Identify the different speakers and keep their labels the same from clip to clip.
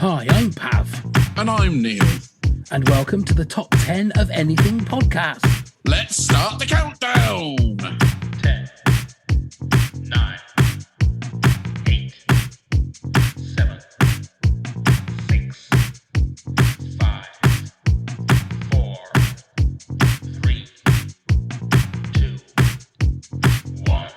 Speaker 1: Hi, I'm Pav.
Speaker 2: And I'm Neil.
Speaker 1: And welcome to the Top 10 of Anything podcast.
Speaker 2: Let's start the countdown.
Speaker 3: 10, 9, 8, 7, 6, 5, 4, 3, 2, 1.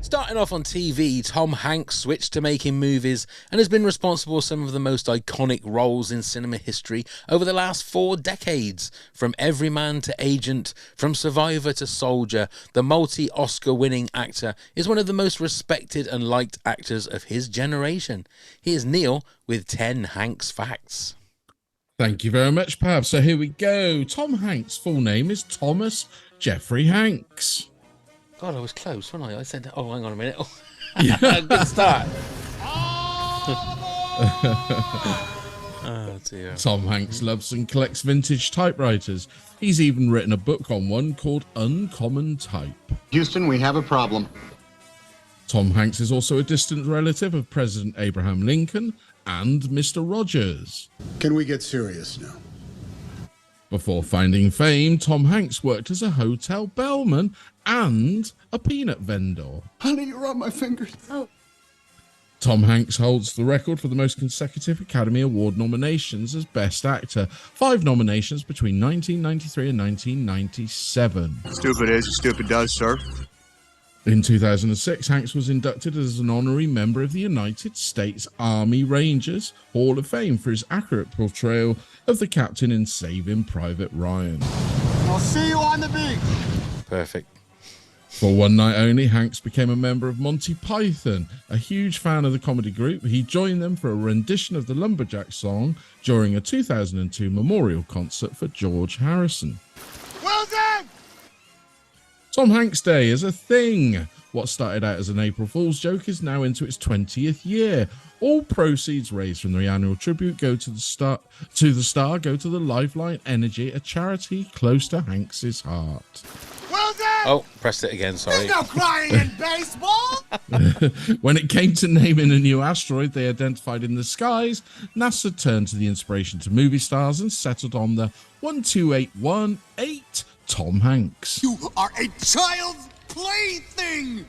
Speaker 1: Starting off on TV, Tom Hanks switched to making movies and has been responsible for some of the most iconic roles in cinema history over the last 4 decades. From Everyman to Agent, from Survivor to Soldier, the multi-Oscar winning actor is one of the most respected and liked actors of his generation. Here's Neil with 10 Hanks facts.
Speaker 2: Thank you very much, Pav. So here we go. Tom Hanks' full name is Thomas Jeffrey Hanks.
Speaker 1: God, I was close, wasn't I? I said, oh, hang on a minute. Oh.
Speaker 2: Yeah.
Speaker 1: Good start. Oh, dear.
Speaker 2: Tom Hanks loves and collects vintage typewriters. He's even written a book on one called Uncommon Type.
Speaker 4: Houston, we have a problem.
Speaker 2: Tom Hanks is also a distant relative of President Abraham Lincoln and Mr. Rogers.
Speaker 5: Can we get serious now?
Speaker 2: Before finding fame, Tom Hanks worked as a hotel bellman and a peanut vendor.
Speaker 5: Honey, you're on my fingers.
Speaker 6: Oh.
Speaker 2: Tom Hanks holds the record for the most consecutive Academy Award nominations as Best Actor. 5 nominations between 1993 and 1997.
Speaker 4: Stupid is, stupid does, sir.
Speaker 2: In 2006, Hanks was inducted as an honorary member of the United States Army Rangers Hall of Fame for his accurate portrayal of the captain in Saving Private Ryan.
Speaker 5: I'll see you on the beach.
Speaker 1: Perfect.
Speaker 2: For one night only, Hanks became a member of Monty Python. A huge fan of the comedy group, he joined them for a rendition of the Lumberjack song during a 2002 memorial concert for George Harrison.
Speaker 5: Well done!
Speaker 2: Tom Hanks Day is a thing. What started out as an April Fool's joke is now into its 20th year. All proceeds raised from the annual tribute go to the star go to the Lifeline Energy, a charity close to Hanks's heart.
Speaker 5: Well done!
Speaker 1: Oh, pressed it again, sorry.
Speaker 5: There's no crying in baseball!
Speaker 2: When it came to naming a new asteroid they identified in the skies, NASA turned to the inspiration to movie stars and settled on the 12818 Tom Hanks.
Speaker 5: You are a child's plaything!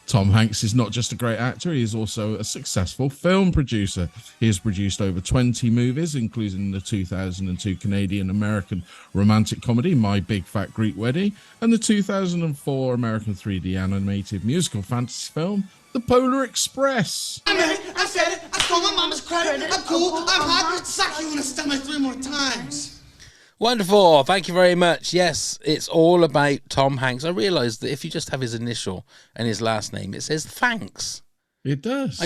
Speaker 2: Tom Hanks is not just a great actor, he is also a successful film producer. He has produced over 20 movies, including the 2002 Canadian-American romantic comedy My Big Fat Greek Wedding and the 2004 American 3D animated musical fantasy film The Polar Express.
Speaker 7: I made it, I said it, I stole my mama's credit, I'm cool, I'm hot, sock you in the stomach 3 more times.
Speaker 1: Wonderful. Thank you very much. Yes, it's all about Tom Hanks. I realised that if you just have his initial and his last name, it says thanks.
Speaker 2: It does.
Speaker 1: I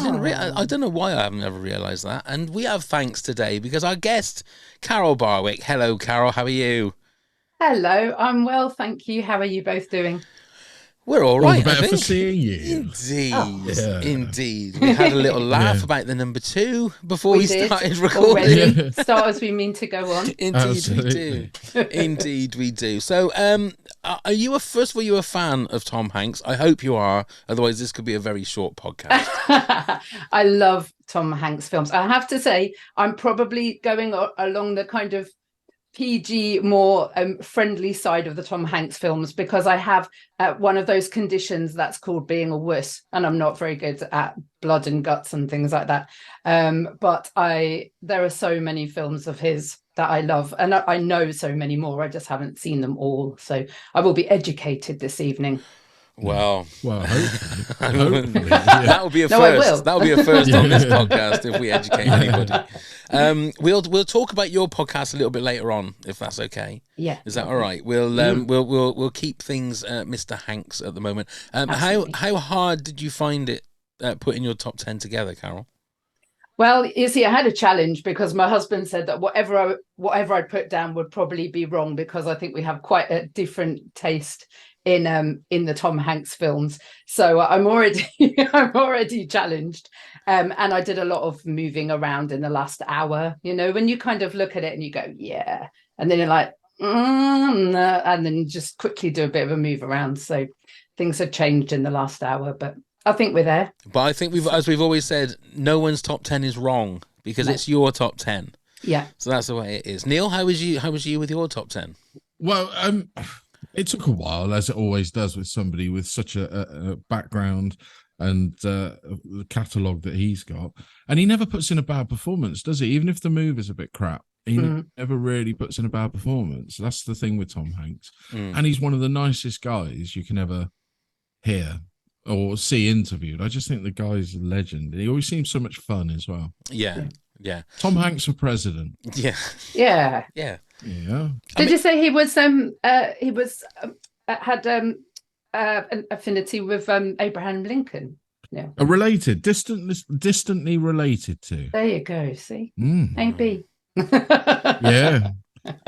Speaker 1: don't know why I haven't ever realised that. And we have thanks today because our guest, Carol Barwick. Hello, Carol. How are you?
Speaker 6: Hello, I'm well, thank you. How are you both doing?
Speaker 1: We're all
Speaker 2: All
Speaker 1: right,
Speaker 2: the better
Speaker 1: I think.
Speaker 2: for seeing you.
Speaker 1: Indeed.
Speaker 6: Oh.
Speaker 2: Yeah.
Speaker 1: Indeed. We had a little laugh
Speaker 2: Yeah.
Speaker 1: about the number 2 before we
Speaker 6: did
Speaker 1: started recording.
Speaker 6: already. Start as we mean to go on.
Speaker 1: Indeed
Speaker 2: Absolutely.
Speaker 1: we do. Indeed we do. So, are you first of all, you a fan of Tom Hanks? I hope you are. Otherwise, this could be a very short podcast.
Speaker 6: I love Tom Hanks films. I have to say, I'm probably going along the kind of PG, more friendly side of the Tom Hanks films because I have one of those conditions that's called being a wuss, and I'm not very good at blood and guts and things like that. But there are so many films of his that I love, and I know so many more. I just haven't seen them all, so I will be educated this evening.
Speaker 1: Well,
Speaker 2: Hopefully.
Speaker 1: that would be a
Speaker 6: No, I
Speaker 1: first.
Speaker 6: will.
Speaker 1: That would be a first on this podcast if we educate anybody. We'll talk about your podcast a little bit later on, if that's okay.
Speaker 6: Yeah,
Speaker 1: Is that all right? We'll keep things Mr. Hanks at the moment. How hard did you find it putting your top 10 together, Carol?
Speaker 6: Well, you see, I had a challenge because my husband said that whatever I'd put down would probably be wrong because I think we have quite a different taste in the Tom Hanks films. So I'm already challenged. And I did a lot of moving around in the last hour. You know, when you kind of look at it and you go, yeah, and then you're like, and then you just quickly do a bit of a move around. So things have changed in the last hour, but I think we're there.
Speaker 1: But I think as we've always said, no one's top 10 is wrong because it's your top 10.
Speaker 6: Yeah.
Speaker 1: So that's the way it is. Neil, how was you with your top 10?
Speaker 2: Well, it took a while, as it always does with somebody with such a background and the catalogue that he's got. And he never puts in a bad performance, does he? Even if the movie's a bit crap, he never really puts in a bad performance. That's the thing with Tom Hanks. And he's one of the nicest guys you can ever hear or see interviewed. I just think the guy's a legend. He always seems so much fun as well.
Speaker 1: Yeah.
Speaker 2: Tom Hanks for president.
Speaker 6: Yeah.
Speaker 1: Did
Speaker 6: you say he was had an affinity with Abraham Lincoln? Yeah.
Speaker 2: Distantly related to.
Speaker 6: There you go. See, AB.
Speaker 2: Yeah.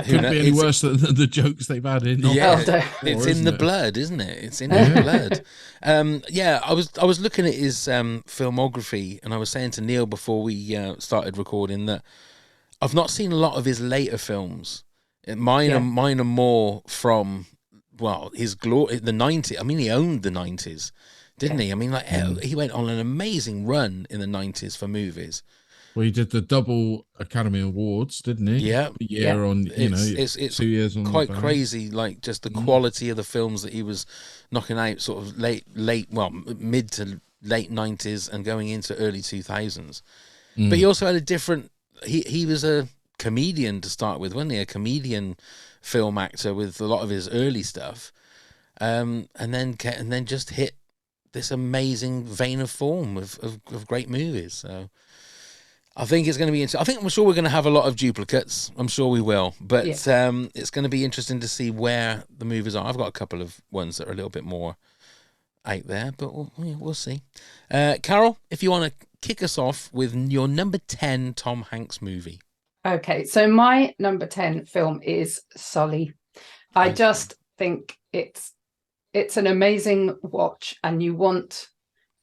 Speaker 2: Could be any worse than the jokes they've had in.
Speaker 1: It's in the blood, isn't it? It's in his blood. I was looking at his filmography, and I was saying to Neil before we started recording that I've not seen a lot of his later films. Mine are more from his glory, the 90s. I mean, he owned the 90s, didn't he? I mean, he went on an amazing run in the 90s for movies.
Speaker 2: Well, he did the double Academy Awards, didn't he?
Speaker 1: Yeah.
Speaker 2: It's 2 years on.
Speaker 1: Quite crazy, like just the quality of the films that he was knocking out, sort of mid to late 90s and going into early 2000s. But he also had a different. He was a comedian to start with, wasn't he? A comedian film actor with a lot of his early stuff, and then just hit this amazing vein of form of great movies. So. I think it's going to be interesting. I'm sure we're going to have a lot of duplicates. I'm sure we will. But it's going to be interesting to see where the movies are. I've got a couple of ones that are a little bit more out there, but we'll see. Carol, if you want to kick us off with your number 10 Tom Hanks movie.
Speaker 6: Okay, so my number 10 film is Sully. I just think it's an amazing watch, and you want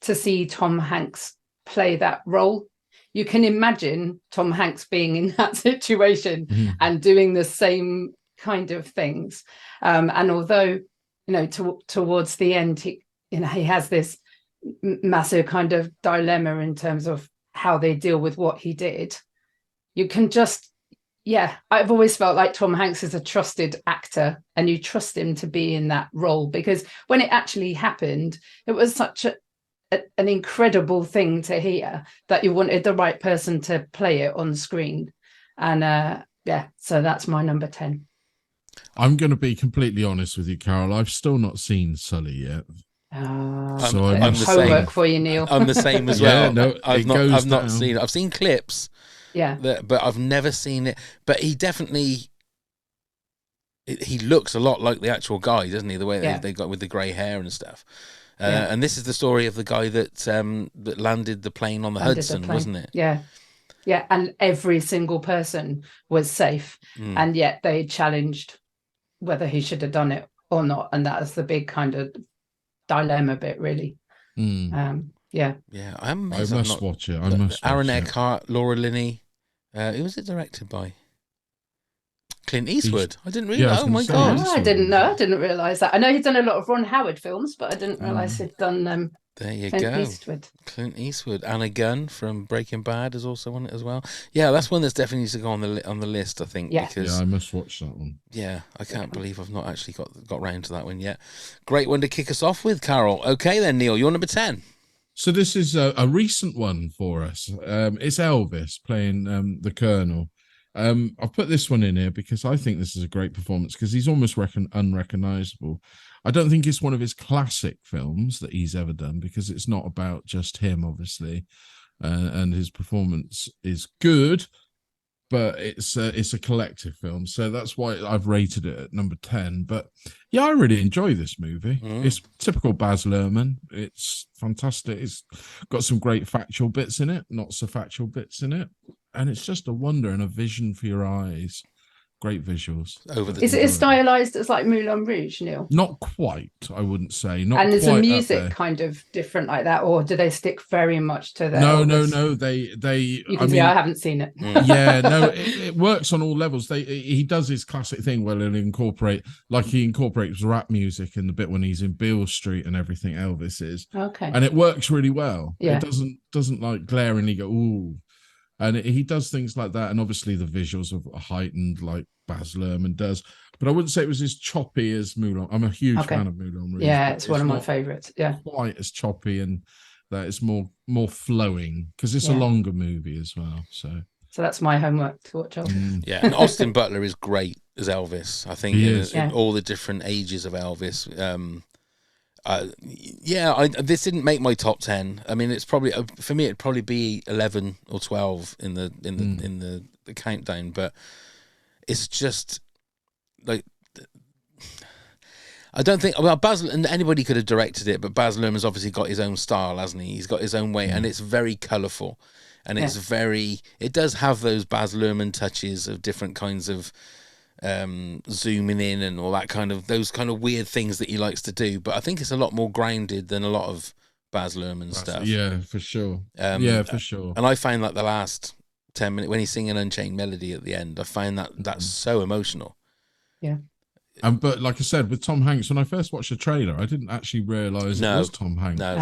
Speaker 6: to see Tom Hanks play that role. You can imagine Tom Hanks being in that situation and doing the same kind of things. And although, towards the end, he has this massive kind of dilemma in terms of how they deal with what he did. You can just, I've always felt like Tom Hanks is a trusted actor, and you trust him to be in that role, because when it actually happened, it was such an incredible thing to hear that you wanted the right person to play it on screen. And so that's my number 10.
Speaker 2: I'm going to be completely honest with you, Carol. I've still not seen Sully yet.
Speaker 6: So I'm the homework for you, Neil.
Speaker 1: I'm the same as well.
Speaker 2: No,
Speaker 1: I've not seen it. I've seen clips. But I've never seen it. But he definitely, he looks a lot like the actual guy, doesn't he? The way they got with the grey hair and stuff. And this is the story of the guy that landed the plane on the Hudson, wasn't it?
Speaker 6: Yeah. And every single person was safe, and yet they challenged whether he should have done it or not, and that is the big kind of dilemma bit, really.
Speaker 1: I
Speaker 2: must watch it.
Speaker 1: Aaron Eckhart, Laura Linney. Who was it directed by? Clint Eastwood. I didn't realise. Oh my God!
Speaker 6: I didn't know. I didn't realise that. I know he's done a lot of Ron Howard films, but I didn't realise he'd done
Speaker 1: there you
Speaker 6: Clint
Speaker 1: go.
Speaker 6: Eastwood.
Speaker 1: Clint Eastwood. Anna Gunn from Breaking Bad is also on it as well. Yeah, that's one that's definitely needs to go on the list, I think. Because,
Speaker 2: I must watch that one.
Speaker 1: Yeah, I can't believe I've not actually got round to that one yet. Great one to kick us off with, Carol. Okay then, Neil, you're number 10.
Speaker 2: So this is a recent one for us. It's Elvis playing the Colonel. I've put this one in here because I think this is a great performance, because he's almost unrecognizable. I don't think it's one of his classic films that he's ever done, because it's not about just him, obviously, and his performance is good, but it's a collective film, so that's why I've rated it at number 10. But yeah, I really enjoy this movie. It's typical Baz Luhrmann. It's fantastic. It's got some great factual bits in it, not so factual bits in it, and it's just a wonder and a vision for your eyes. great visuals.
Speaker 1: Over the
Speaker 6: Is it as stylized as like Moulin Rouge, Neil?
Speaker 2: Not quite, I wouldn't say. Not
Speaker 6: And is
Speaker 2: quite
Speaker 6: the
Speaker 2: up
Speaker 6: music
Speaker 2: there.
Speaker 6: kind of different like that, or do they stick very much to the
Speaker 2: No.
Speaker 6: Elvis? You can
Speaker 2: I
Speaker 6: see
Speaker 2: mean,
Speaker 6: I haven't seen it.
Speaker 2: yeah, no, it works on all levels. He does his classic thing where he incorporates rap music in the bit when he's in Beale Street and everything Elvis is.
Speaker 6: Okay.
Speaker 2: And it works really well.
Speaker 6: Yeah.
Speaker 2: It doesn't like glaringly go, ooh. And he does things like that. And obviously the visuals are heightened like Baz Luhrmann does. But I wouldn't say it was as choppy as Moulin. I'm a huge fan of Moulin Rouge.
Speaker 6: Yeah, it's one of my favorites. Yeah.
Speaker 2: Quite as choppy, and that it's more flowing because it's a longer movie as well. So
Speaker 6: that's my homework to watch.
Speaker 1: Yeah, and Austin Butler is great as Elvis. I think in all the different ages of Elvis. This didn't make my top 10. I mean, it's probably for me it'd probably be 11 or 12 in the countdown, but it's just like I don't think and anybody could have directed it, but Baz Luhrmann's obviously got his own style, hasn't he? He's got his own way, and it's very colourful, and it does have those Baz Luhrmann touches of different kinds of zooming in and all that those kind of weird things that he likes to do. But I think it's a lot more grounded than a lot of Baz Luhrmann stuff.
Speaker 2: Yeah, for sure. For sure.
Speaker 1: And I find like the last 10 minutes when he's singing Unchained Melody at the end, I find that's so emotional.
Speaker 6: Yeah.
Speaker 2: But like I said, with Tom Hanks, when I first watched the trailer, I didn't actually realise it was Tom Hanks.
Speaker 1: No.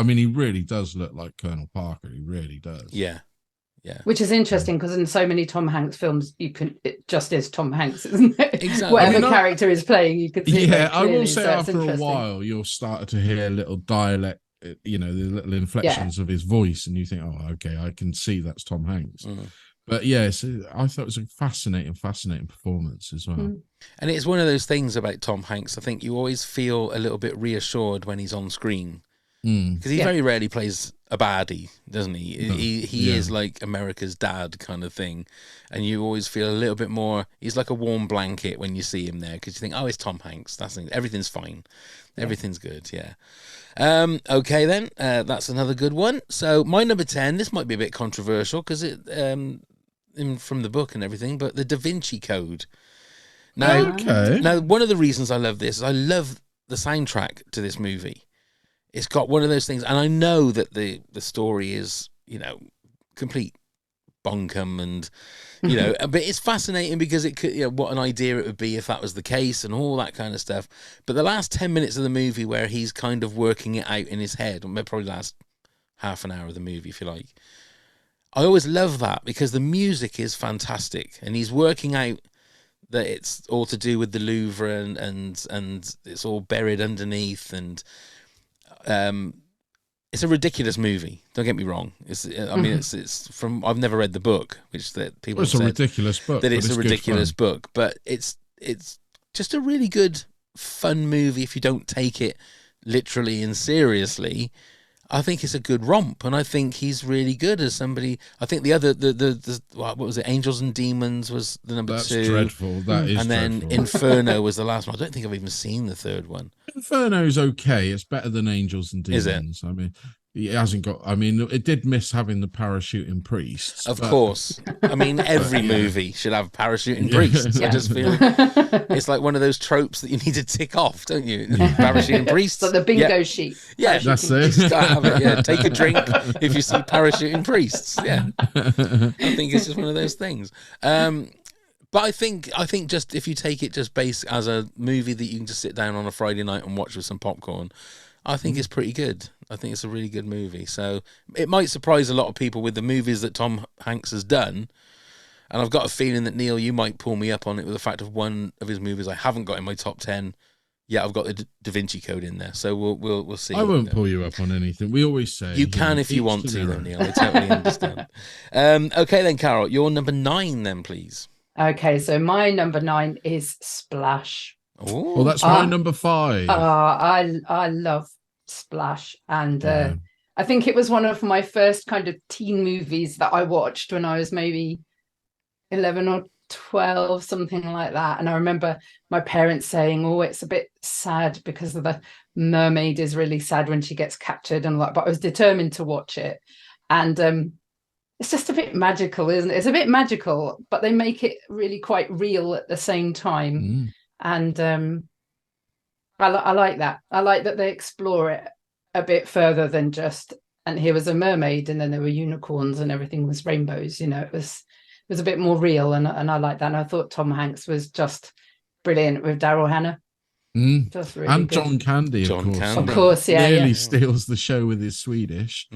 Speaker 2: He really does look like Colonel Parker. He really does.
Speaker 1: Yeah. Yeah.
Speaker 6: Which is interesting because in so many Tom Hanks films, it just is Tom Hanks, isn't it?
Speaker 1: Exactly.
Speaker 6: Whatever character is playing, you can see.
Speaker 2: Yeah,
Speaker 6: I
Speaker 2: will say after a while, you'll start to hear little dialect, the little inflections of his voice, and you think, oh, okay, I can see that's Tom Hanks. But yes, I thought it was a fascinating performance as well.
Speaker 1: And it's one of those things about Tom Hanks. I think you always feel a little bit reassured when he's on screen because he very rarely plays a baddie, doesn't he? No. He is like America's dad kind of thing, and you always feel a little bit more. He's like a warm blanket when you see him there because you think, oh, it's Tom Hanks. Everything's fine, everything's good. Yeah. Okay then, that's another good one. So my number 10. This might be a bit controversial because it from the book and everything, but the Da Vinci Code. Now, one of the reasons I love this is I love the soundtrack to this movie. It's got one of those things, and I know that the story is, complete bonkum, and but it's fascinating because it could, what an idea it would be if that was the case and all that kind of stuff. But the last 10 minutes of the movie where he's kind of working it out in his head, or probably last half an hour of the movie, if you like, I always love that because the music is fantastic, and he's working out that it's all to do with the Louvre and it's all buried underneath, and it's a ridiculous movie. Don't get me wrong. It's from. I've never read the book, which that people.
Speaker 2: It's a ridiculous book.
Speaker 1: That it's a ridiculous book, but it's just a really good, fun movie if you don't take it literally and seriously. I think it's a good romp, and I think he's really good as somebody. I think the other what was it? Angels and Demons was the number 2.
Speaker 2: That's dreadful. That is.
Speaker 1: And then
Speaker 2: dreadful.
Speaker 1: Inferno was the last one. I don't think I've even seen the third one.
Speaker 2: Inferno's okay. It's better than Angels and Demons.
Speaker 1: Is it?
Speaker 2: I mean, it hasn't got. I mean, it did miss having the parachuting priests.
Speaker 1: Of course. I mean, every movie should have parachuting priests. I just feel it's like one of those tropes that you need to tick off, don't you? Parachuting priests.
Speaker 6: Like the bingo sheet.
Speaker 1: Yeah,
Speaker 2: that's it.
Speaker 1: Just gotta have it. Yeah, take a drink if you see parachuting priests. Yeah, I think it's just one of those things. But I think just if you take it just base as a movie that you can just sit down on a Friday night and watch with some popcorn, I think it's pretty good. I think it's a really good movie. So it might surprise a lot of people with the movies that Tom Hanks has done. And I've got a feeling that, Neil, you might pull me up on it with the fact of one of his movies I haven't got in my top 10. Yeah, I've got the Da Vinci Code in there. So we'll see.
Speaker 2: I won't pull you up on anything. We always say
Speaker 1: you can if you want to, though, Neil. I totally understand. Okay, then, Carol, your number 9, then, please.
Speaker 6: Okay, so my number 9 is Splash.
Speaker 2: Well, that's my number 5.
Speaker 6: I love Splash, and I think it was one of my first kind of teen movies that I watched when I was maybe 11 or 12, something like that. And I remember my parents saying, oh, it's a bit sad because of the mermaid is really sad when she gets captured and like, but I was determined to watch it. And it's just a bit magical, isn't it? It's a bit magical, but they make it really quite real at the same time. And I like that. I like that they explore it a bit further than just, and here was a mermaid and then there were unicorns and everything was rainbows. It was a bit more real, and I like that. And I thought Tom Hanks was just brilliant with Daryl Hannah. Just really
Speaker 2: and
Speaker 6: good.
Speaker 2: John Candy,
Speaker 6: Of course, yeah.
Speaker 2: Nearly steals the show with his Swedish.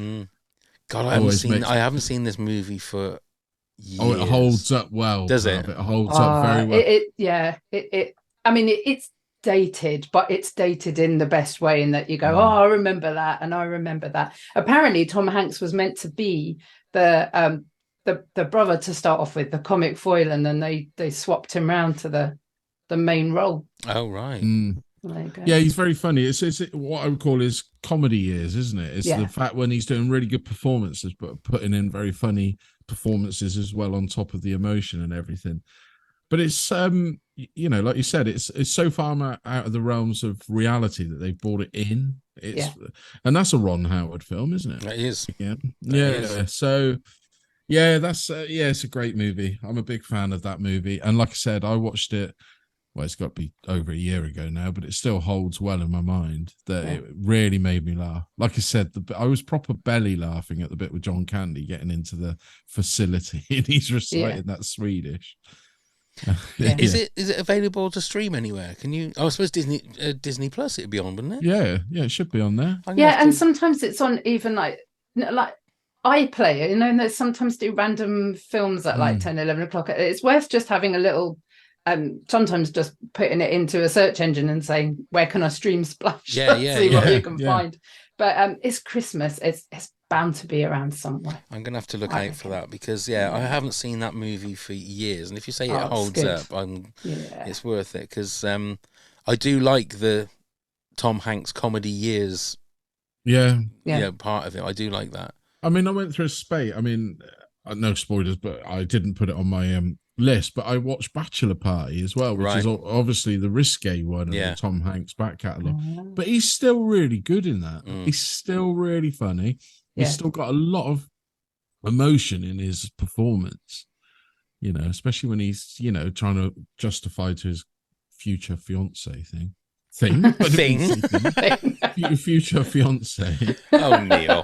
Speaker 1: God, I haven't seen this movie for years.
Speaker 2: Oh, it holds up well.
Speaker 1: Does it?
Speaker 2: It holds up very well.
Speaker 6: I mean, it's dated, but it's dated in the best way, in that you go, I remember that, and I remember that. Apparently, Tom Hanks was meant to be the brother to start off with, the comic foil, and then they swapped him round to the main role.
Speaker 1: Oh, right.
Speaker 6: There you go.
Speaker 2: Yeah, he's very funny. It's what I would call his comedy years, isn't it? It's the fact when he's doing really good performances, but putting in very funny performances as well on top of the emotion and everything. But it's like you said, it's so far out of the realms of reality that they've brought it in. And that's a Ron Howard film, isn't it?
Speaker 1: It is.
Speaker 2: Yeah. So it's a great movie. I'm a big fan of that movie. And like I said, I watched it. Well, it's got to be over a year ago now, but it still holds well in my mind. That it really made me laugh. Like I said, I was proper belly laughing at the bit with John Candy getting into the facility and he's reciting that Swedish.
Speaker 1: Is it available to stream anywhere? Can you? I suppose Disney Plus it'd be on, wouldn't it?
Speaker 2: Yeah, it should be on there.
Speaker 6: And sometimes it's on even like iPlayer, and they sometimes do random films at like 10, 11 o'clock. It's worth just having a little. Sometimes just putting it into a search engine and saying, where can I stream Splash? See what you can find. But it's Christmas. It's bound to be around somewhere.
Speaker 1: I'm going to have to look out for that because, I haven't seen that movie for years. And if you say it holds up, it's worth it because I do like the Tom Hanks comedy years. Part of it. I do like that.
Speaker 2: I mean, I went through a spate. I mean, no spoilers, but I didn't put it on my list, but I watched Bachelor Party as well, which is obviously the risque one of the Tom Hanks back catalogue. But he's still really good in that. He's still really funny. He's still got a lot of emotion in his performance, especially when he's, trying to justify to his future fiance future fiance.
Speaker 1: Oh, Neil.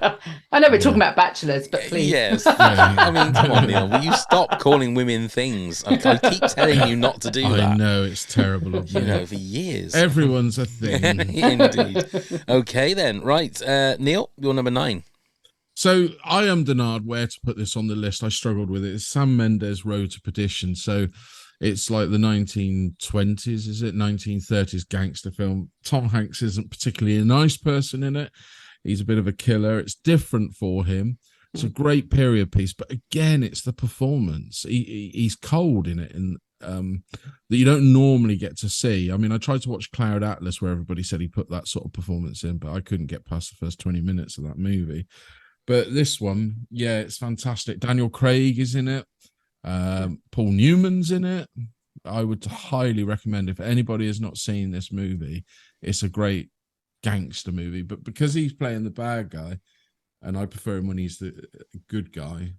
Speaker 6: I know we're talking about bachelors, but please.
Speaker 1: Yes. I mean, come on, Neil. Will you stop calling women things? I keep telling you not to do that.
Speaker 2: I know, it's terrible of me.
Speaker 1: For years.
Speaker 2: Everyone's a thing.
Speaker 1: Indeed. Okay, then. Right. Neil, you're number 9.
Speaker 2: So I am denied where to put this on the list. I struggled with it. It's Sam Mendes' Road to Perdition. So it's like the 1920s, is it? 1930s gangster film. Tom Hanks isn't particularly a nice person in it. He's a bit of a killer. It's different for him. It's a great period piece. But again, it's the performance. He's cold in it and that you don't normally get to see. I mean, I tried to watch Cloud Atlas where everybody said he put that sort of performance in, but I couldn't get past the first 20 minutes of that movie. But this one, it's fantastic. Daniel Craig is in it. Paul Newman's in it. I would highly recommend, if anybody has not seen this movie, it's a great gangster movie. But because he's playing the bad guy, and I prefer him when he's the good guy,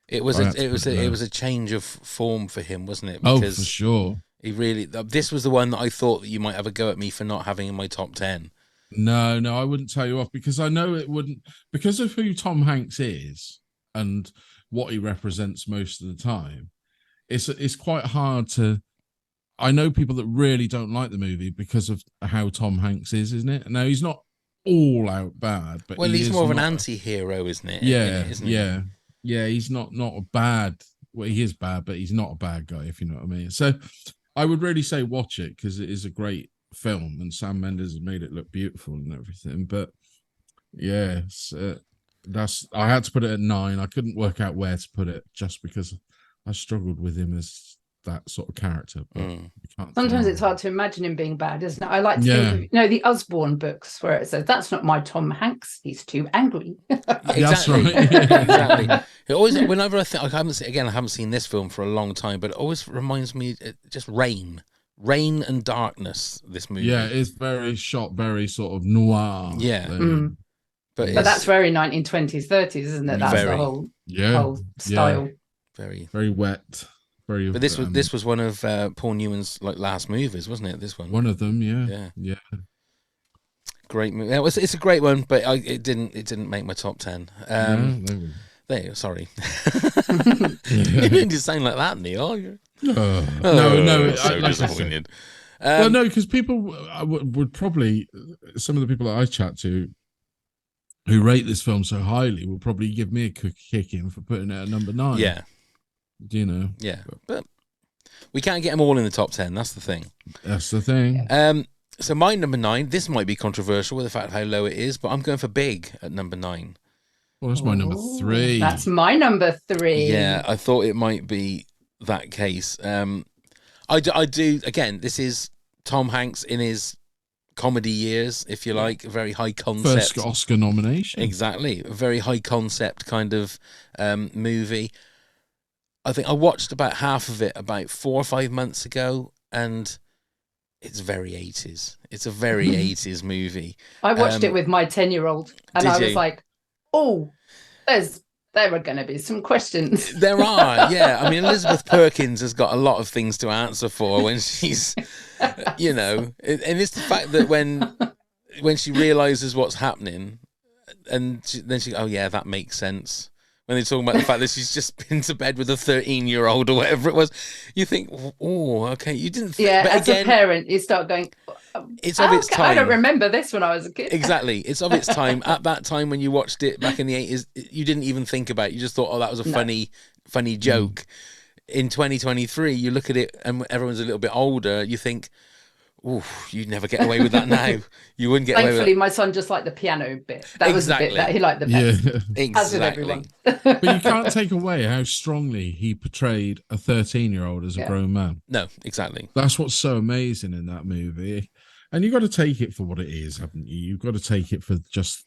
Speaker 1: it was a change of form for him, wasn't it?
Speaker 2: Because for sure.
Speaker 1: He really. This was the one that I thought that you might have a go at me for not having in my top 10.
Speaker 2: No, I wouldn't tell you off because I know it wouldn't, because of who Tom Hanks is and what he represents most of the time. It's quite hard to. I know people that really don't like the movie because of how Tom Hanks is, isn't it? Now he's not all out bad, but
Speaker 1: he's more of an anti-hero, isn't it?
Speaker 2: Yeah. He's not a bad. Well, he is bad, but he's not a bad guy, if you know what I mean. So, I would really say watch it because it is a great film, and Sam Mendes has made it look beautiful and everything. But I had to put it at 9. I couldn't work out where to put it just because I struggled with him as that sort of character. But
Speaker 6: sometimes it's hard to imagine him being bad, isn't it? I like to think, the Osborne books where it says that's not my Tom Hanks, he's too angry.
Speaker 1: Exactly.
Speaker 2: That's right.
Speaker 1: Exactly. It always, whenever I think, I haven't seen this film for a long time, but it always reminds me just rain and darkness. This movie,
Speaker 2: it's very shot, very sort of noir.
Speaker 1: But
Speaker 6: But that's very 1920s, 30s, isn't it? That's
Speaker 1: Very.
Speaker 6: the whole
Speaker 2: Yeah,
Speaker 6: style.
Speaker 1: very.
Speaker 2: very wet. Very.
Speaker 1: But this was one of Paul Newman's like last movies, wasn't it? This one.
Speaker 2: one of them.
Speaker 1: Yeah.
Speaker 2: Yeah.
Speaker 1: Great movie. It's a great one, but it didn't make my top 10. Sorry. You didn't just sound like that, Neil.
Speaker 2: No.
Speaker 1: So
Speaker 2: like I said,
Speaker 1: disappointed.
Speaker 2: well, no, because people would probably, some of the people that I chat to who rate this film so highly will probably give me a kick in for putting it at number 9.
Speaker 1: Yeah.
Speaker 2: You know?
Speaker 1: Yeah. But we can't get them all in the top 10. That's the thing.
Speaker 2: That's the thing.
Speaker 1: So my number 9, this might be controversial with the fact of how low it is, but I'm going for Big at number 9.
Speaker 2: Well, that's my number 3.
Speaker 6: That's my number 3.
Speaker 1: Yeah, I thought it might be that case. I do, again, this is Tom Hanks in his comedy years, if you like, a very high concept.
Speaker 2: First Oscar nomination.
Speaker 1: Exactly. A very high concept kind of movie. I think I watched about half of it about 4 or 5 months ago, and it's very 80s. It's a very 80s movie.
Speaker 6: I watched it with my 10-year-old, and I was like, oh, there are going to be some questions.
Speaker 1: There are, yeah. I mean, Elizabeth Perkins has got a lot of things to answer for when she's, you know, and it's the fact that when she realizes what's happening, and then she, oh yeah, that makes sense. When they're talking about the fact that she's just been to bed with a 13-year-old or whatever it was, you think, oh, okay, you didn't think.
Speaker 6: Yeah,
Speaker 1: but
Speaker 6: as a parent, you start going,
Speaker 1: it's of its time.
Speaker 6: I don't remember this when I was a kid.
Speaker 1: Exactly. It's of its time. At that time when you watched it back in the 80s, you didn't even think about it. You just thought, oh, that was a funny joke. In 2023, you look at it and everyone's a little bit older, you think, oh, you'd never get away with that now. You wouldn't get away with that.
Speaker 6: Thankfully, my son just liked the piano bit. That was the bit that he liked the best.
Speaker 2: Yeah.
Speaker 6: As with everyone.
Speaker 2: But you can't take away how strongly he portrayed a 13-year-old as a grown man.
Speaker 1: No, exactly.
Speaker 2: That's what's so amazing in that movie. And you've got to take it for what it is, haven't you? You've got to take it for just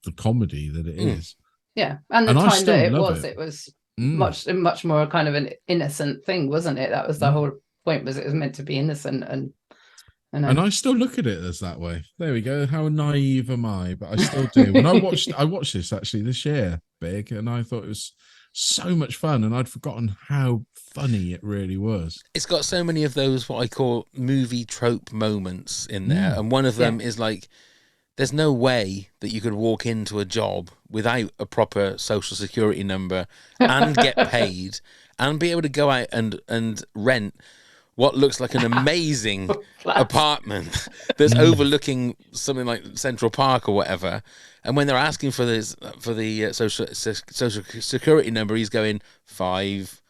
Speaker 2: the comedy that it is.
Speaker 6: Yeah, and the
Speaker 2: And I
Speaker 6: time
Speaker 2: still
Speaker 6: that
Speaker 2: love
Speaker 6: it was much more kind of an innocent thing, wasn't it? That was the whole point, was it was meant to be innocent. And I still look at it as that way. There we go. How naive am I? But I still do. When I watched this actually this year, Big, and I thought it was so much fun, and I'd forgotten how funny it really was.
Speaker 1: It's got so many of those what I call movie trope moments in there, and one of them is like, there's no way that you could walk into a job without a proper social security number and get paid and be able to go out and rent what looks like an amazing apartment that's overlooking something like Central Park or whatever. And when they're asking for the social security number, he's going 5,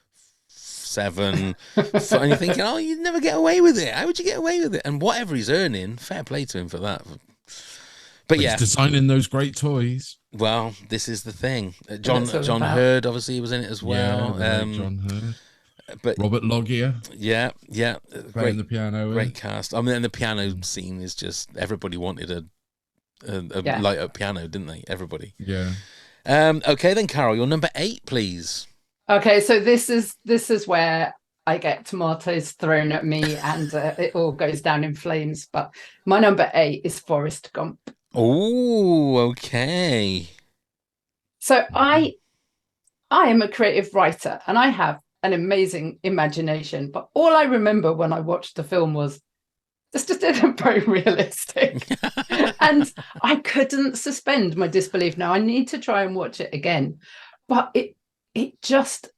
Speaker 1: 7, and you're thinking, oh, you'd never get away with it. How would you get away with it? And whatever he's earning, fair play to him for that. But yeah,
Speaker 2: he's designing those great toys.
Speaker 1: Well, this is the thing. John Hurd obviously was in it as well.
Speaker 2: Yeah, John Hurd.
Speaker 1: But
Speaker 2: Robert Loggia.
Speaker 1: Yeah.
Speaker 2: Playing the piano.
Speaker 1: Great cast. I mean, and the piano scene is just, everybody wanted a light up piano, didn't they? Everybody.
Speaker 2: Yeah.
Speaker 1: Okay, then, Carol, your number 8, please.
Speaker 6: Okay, so this is where I get tomatoes thrown at me and it all goes down in flames. But my number 8 is Forrest Gump.
Speaker 1: Oh, okay.
Speaker 6: So I am a creative writer and I have an amazing imagination, but all I remember when I watched the film was this just isn't very realistic. And I couldn't suspend my disbelief. Now I need to try and watch it again, but it just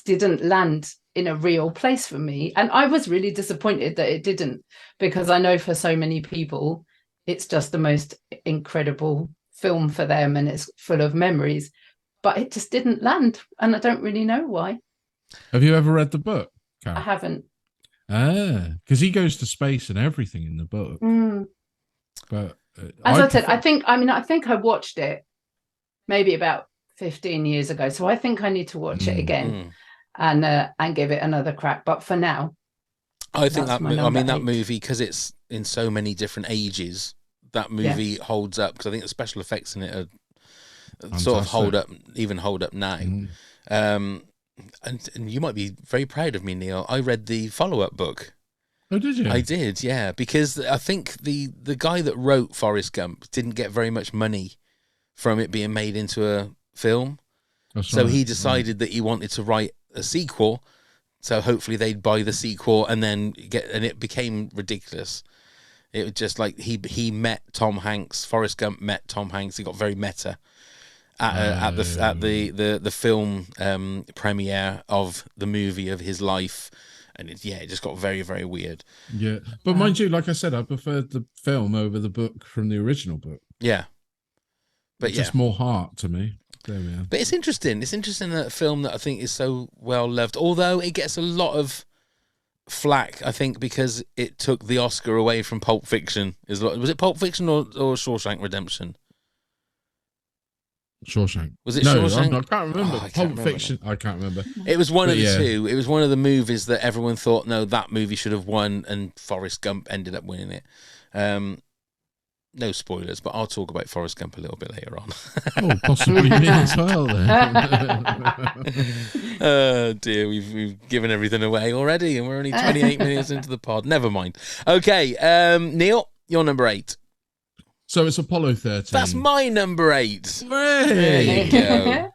Speaker 6: didn't land in a real place for me. And I was really disappointed that it didn't, because I know for so many people, it's just the most incredible film for them and it's full of memories, but it just didn't land. And I don't really know why.
Speaker 2: Have you ever read the book, Carol?
Speaker 6: I haven't.
Speaker 2: Because he goes to space and everything in the book. But
Speaker 6: as I said, I think I watched it maybe about 15 years ago. So I think I need to watch it again and give it another crack. But for now,
Speaker 1: I think that movie, because it's in so many different ages, that movie holds up, because I think the special effects in it are sort of hold up now. And you might be very proud of me, Neil. I read the follow-up book
Speaker 2: Oh, did you?
Speaker 1: I did, yeah, because I think the guy that wrote Forrest Gump didn't get very much money from it being made into a film.
Speaker 2: That's
Speaker 1: So
Speaker 2: right,
Speaker 1: he decided that he wanted to write a sequel. So hopefully they'd buy the sequel and then and it became ridiculous. It was just like he met Tom Hanks. Forrest Gump met Tom Hanks. He got very meta at the film premiere of the movie of his life. And it just got very, very weird.
Speaker 2: Yeah, but mind you, like I said, I preferred the film over the book from the original book.
Speaker 1: Yeah, but
Speaker 2: just more heart to me. There we are.
Speaker 1: But it's interesting. It's interesting that a film that I think is so well loved, although it gets a lot of flack, I think, because it took the Oscar away from Pulp Fiction. Was it Pulp Fiction or Shawshank Redemption?
Speaker 2: Shawshank.
Speaker 1: Was it Shawshank?
Speaker 2: I can't remember.
Speaker 1: I can't
Speaker 2: Pulp
Speaker 1: remember
Speaker 2: Fiction. I can't remember.
Speaker 1: It was one of the
Speaker 2: yeah.
Speaker 1: two. It was one of the movies that everyone thought, no, that movie should have won, and Forrest Gump ended up winning it. No spoilers, but I'll talk about Forrest Gump a little bit later on.
Speaker 2: Oh, possibly me as well then.
Speaker 1: Oh dear, we've given everything away already, and we're only 28 minutes into the pod. Never mind. Okay, Neil, you're number 8.
Speaker 2: So it's Apollo 13.
Speaker 1: That's my number 8.
Speaker 2: There
Speaker 1: you go.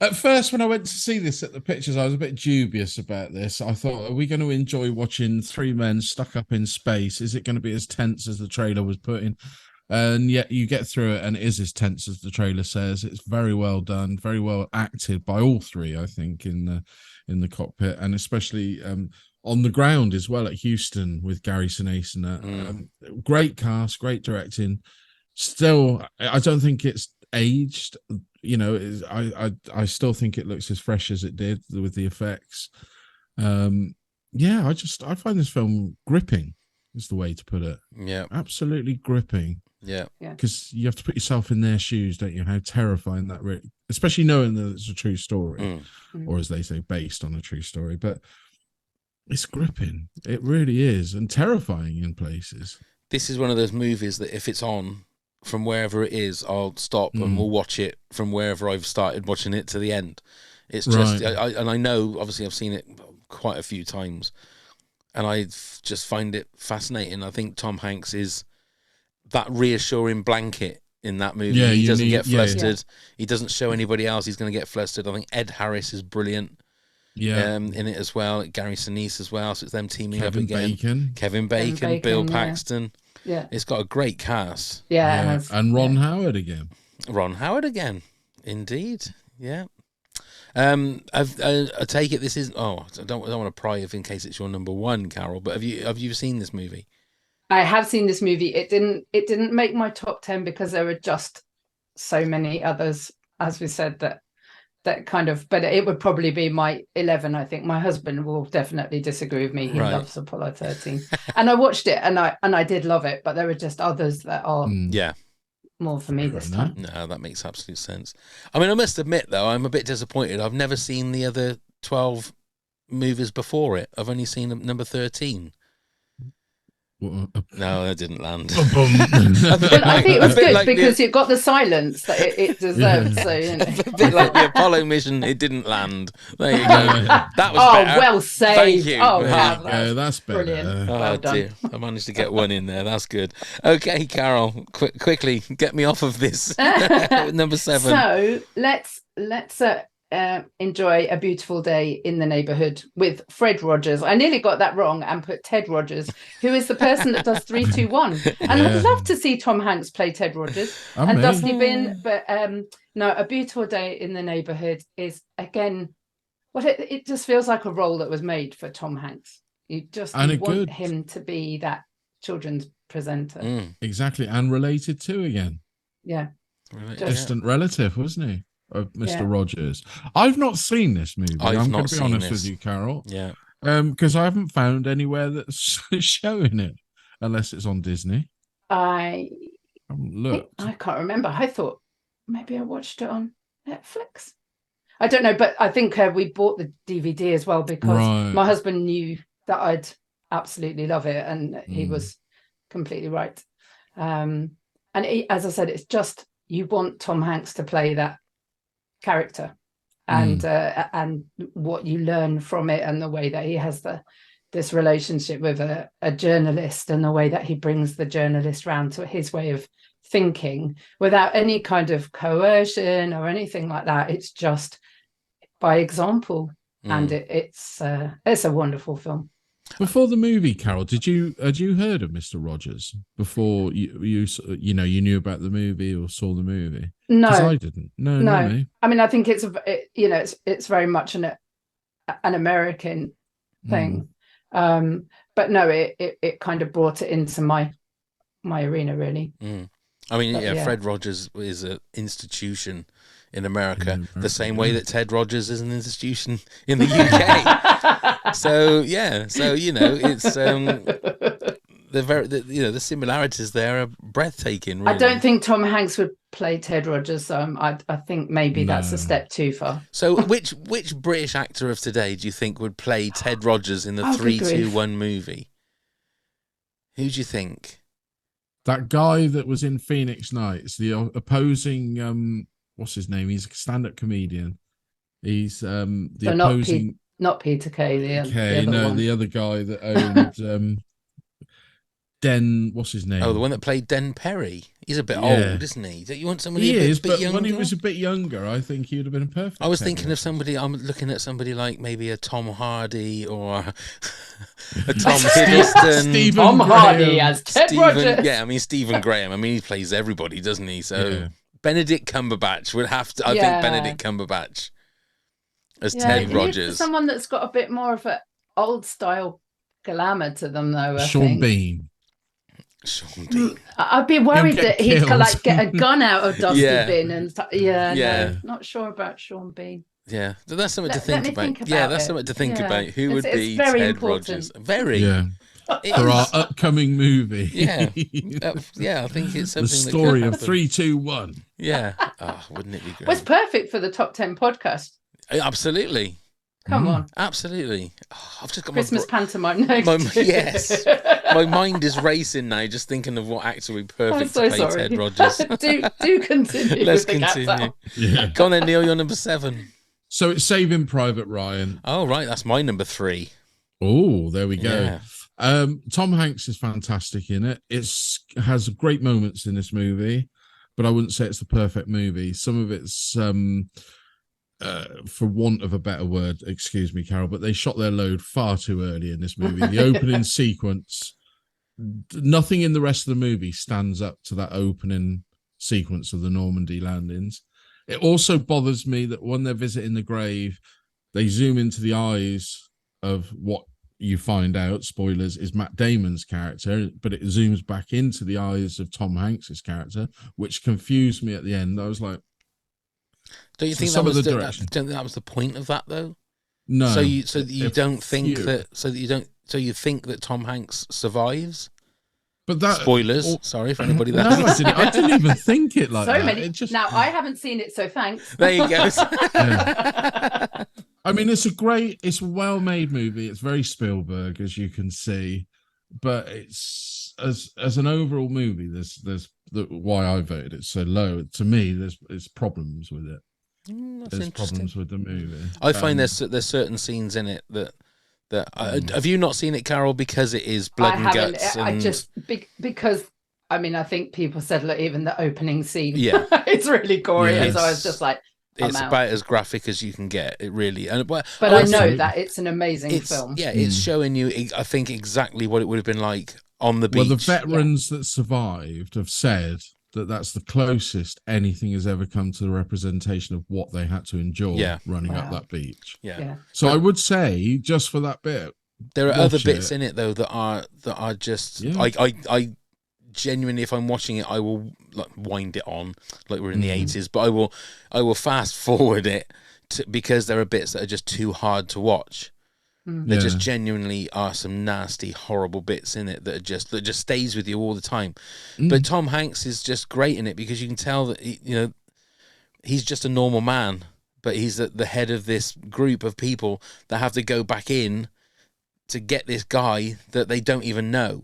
Speaker 2: At first, when I went to see this at the pictures, I was a bit dubious about this. I thought, are we going to enjoy watching 3 men stuck up in space? Is it going to be as tense as the trailer was putting? And yet you get through it, and it is as tense as the trailer says. It's very well done, very well acted by all 3, I think, in the cockpit, and especially on the ground as well at Houston with Gary Sinise and that. Great cast, great directing. Still, I don't think it's aged. You know, I still think it looks as fresh as it did with the effects. I find this film gripping, is the way to put it.
Speaker 1: Yeah,
Speaker 2: absolutely gripping.
Speaker 1: Yeah,
Speaker 2: because you have to put yourself in their shoes, don't you? How terrifying that really, especially knowing that it's a true story, or as they say, based on a true story. But it's gripping. It really is, and terrifying in places.
Speaker 1: This is one of those movies that if it's on from wherever it is, I'll stop and we'll watch it from wherever I've started watching it to the end. It's just,
Speaker 2: right.
Speaker 1: I know, obviously, I've seen it quite a few times, and I just find it fascinating. I think Tom Hanks is that reassuring blanket in that movie.
Speaker 2: Yeah,
Speaker 1: he doesn't get flustered. Yeah. He doesn't show anybody else he's going to get flustered. I think Ed Harris is brilliant.
Speaker 2: Yeah,
Speaker 1: in it as well. Gary Sinise as well. So it's them teaming
Speaker 2: Kevin
Speaker 1: up again.
Speaker 2: Bacon.
Speaker 1: Kevin Bacon, Bill Paxton.
Speaker 6: Yeah,
Speaker 1: it's got a great cast.
Speaker 6: Yeah,
Speaker 2: and Ron Howard again.
Speaker 1: Ron Howard again, indeed. Yeah. I take it this is. Oh, I don't want to pry if in case it's your number 1, Carol. But have you seen this movie?
Speaker 6: I have seen this movie. It didn't make my top 10 because there were just so many others, as we said, that kind of. But it would probably be my 11. I think my husband will definitely disagree with me. He loves Apollo 13, and I watched it, and I did love it. But there were just others that are more for me this time.
Speaker 1: No, that makes absolute sense. I mean, I must admit though, I'm a bit disappointed. I've never seen the other 12 movies before it. I've only seen number 13. No, that didn't land.
Speaker 6: I think it was good like because it got the silence that it deserved. So, you know.
Speaker 1: A bit like the Apollo mission, it didn't land. There you go. That was better.
Speaker 6: Well saved.
Speaker 1: Thank you.
Speaker 6: Oh, wow,
Speaker 2: that's better.
Speaker 6: Brilliant.
Speaker 1: Oh,
Speaker 6: well done.
Speaker 1: dear. I managed to get one in there. That's good. Okay, Carol, quickly get me off of this. Number 7.
Speaker 6: So let's enjoy a beautiful day in the neighborhood with Fred Rogers. I nearly got that wrong and put Ted Rogers, who is the person that does 3, 2, 1. And I'd love to see Tom Hanks play Ted Rogers and Dusty Bin. But no, a beautiful day in the neighborhood is again, it just feels like a role that was made for Tom Hanks. You want him to be that children's presenter.
Speaker 2: Exactly, and related to again.
Speaker 6: Yeah,
Speaker 2: distant relative, wasn't he? Of Mr. Rogers. I've not seen this movie. I'm going to be honest with you, Carol.
Speaker 1: Yeah.
Speaker 2: Because I haven't found anywhere that's showing it, unless it's on Disney.
Speaker 6: I
Speaker 2: haven't looked.
Speaker 6: I can't remember. I thought maybe I watched it on Netflix. I don't know, but I think we bought the DVD as well because my husband knew that I'd absolutely love it, and he was completely right. And as I said, it's just you want Tom Hanks to play that character and what you learn from it and the way that he has the this relationship with a journalist, and the way that he brings the journalist round to his way of thinking without any kind of coercion or anything like that. It's just by example. And it's a wonderful film.
Speaker 2: Before the movie, Carol, had you heard of Mr. Rogers before you knew about the movie or saw the movie?
Speaker 6: No,
Speaker 2: I didn't. No. Me.
Speaker 6: I mean, I think it's very much an American thing, but no, it kind of brought it into my arena, really.
Speaker 1: I mean, Fred Rogers is an institution in America, the same way that Ted Rogers is an institution in the UK. so it's the similarities there are breathtaking. Really.
Speaker 6: I don't think Tom Hanks would play Ted Rogers, so I think maybe that's a step too far.
Speaker 1: So which British actor of today do you think would play Ted Rogers in the 3-2-1 movie? Who do you think?
Speaker 2: That guy that was in Phoenix Nights, the opposing what's his name? He's a stand-up comedian. He's the opposing.
Speaker 6: Not Peter Kay.
Speaker 2: The other guy that owned Den. What's his name?
Speaker 1: Oh, the one that played Den Perry. He's a bit old, isn't he? Don't you want somebody a bit younger?
Speaker 2: When he was a bit younger, I think he would have been perfect.
Speaker 1: I was thinking of somebody. I'm looking at somebody like maybe a Tom Hardy or a Tom Hiddleston.
Speaker 6: Tom Hardy as Ted Rogers.
Speaker 1: Yeah, I mean Stephen Graham. I mean he plays everybody, doesn't he? So Benedict Cumberbatch would have to. I think Benedict Cumberbatch as Ted Rogers.
Speaker 6: Someone that's got a bit more of an old style glamour to them, though.
Speaker 2: Sean Bean.
Speaker 6: I'd be worried that he'd get a gun out of Dusty Bin and no, not sure about Sean Bean.
Speaker 1: Yeah, so that's something to think about. That's something to think about. Who would be Ted Rogers? Very.
Speaker 2: Yeah. For our upcoming movie.
Speaker 1: I think it's something.
Speaker 2: The story of 3-2-1.
Speaker 1: Yeah. Oh, wouldn't it be great?
Speaker 6: Well, it's perfect for the Top 10 podcast.
Speaker 1: Absolutely.
Speaker 6: Come on.
Speaker 1: Absolutely. Oh, I've just got
Speaker 6: Christmas pantomime notes.
Speaker 1: Yes. My mind is racing now, just thinking of what actor would be perfect to play Ted Rogers.
Speaker 6: do continue.
Speaker 1: Let's continue.
Speaker 2: Yeah.
Speaker 1: Go on then, Neil, you're number 7.
Speaker 2: So it's Saving Private Ryan.
Speaker 1: Oh, right. That's my number 3.
Speaker 2: Oh, there we go.
Speaker 1: Yeah.
Speaker 2: Tom Hanks is fantastic in it. It has great moments in this movie, but I wouldn't say it's the perfect movie. Some of it's, for want of a better word, excuse me, Carol, but they shot their load far too early in this movie. The opening sequence, nothing in the rest of the movie stands up to that opening sequence of the Normandy landings. It also bothers me that when they're visiting the grave, they zoom into the eyes of what you find out, spoilers, is Matt Damon's character, but it zooms back into the eyes of Tom Hanks's character, which confused me at the end. I was like,
Speaker 1: don't you think that was the point of that though?
Speaker 2: No.
Speaker 1: So you think that Tom Hanks survives?
Speaker 2: But that
Speaker 1: spoilers. Sorry for anybody that.
Speaker 2: No, I didn't even think it like
Speaker 6: so
Speaker 2: that.
Speaker 6: Many. Now I haven't seen it, so thanks.
Speaker 1: There you go.
Speaker 2: I mean, it's a well-made movie. It's very Spielberg, as you can see, but it's as an overall movie. There's why I voted it so low. To me, there's problems with it. There's problems with the movie.
Speaker 1: I find there's certain scenes in it that have you not seen it, Carol? Because it is blood and guts.
Speaker 6: I just because I mean I think people said look, even the opening scene, it's really gory.
Speaker 1: Yeah,
Speaker 6: so I was just like,
Speaker 1: it's about as graphic as you can get. It really, but
Speaker 6: I know that it's an amazing film.
Speaker 1: Yeah, it's showing you, I think, exactly what it would have been like on the beach.
Speaker 2: Well, the veterans that survived have said that that's the closest anything has ever come to the representation of what they had to endure running up that beach.
Speaker 1: Yeah.
Speaker 2: So I would say, just for that bit,
Speaker 1: there are other bits in it though that are just. Yeah. I genuinely, if I'm watching it, I will wind it on like we're in the 80s, but I will fast forward it because there are bits that are just too hard to watch. There just genuinely are some nasty, horrible bits in it that just stays with you all the time. But Tom Hanks is just great in it because you can tell that he's just a normal man, but he's at the head of this group of people that have to go back in to get this guy that they don't even know.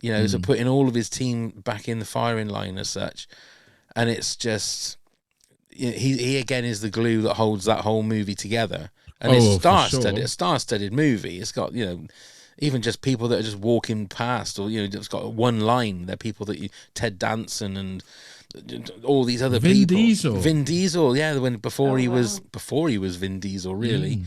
Speaker 1: So putting all of his team back in the firing line as such, and it's just he again is the glue that holds that whole movie together. And it's a star-studded movie. It's got even just people that are just walking past, or just got one line. They're people that Ted Danson and all these other people. Vin Diesel, yeah, before he was Vin Diesel, really.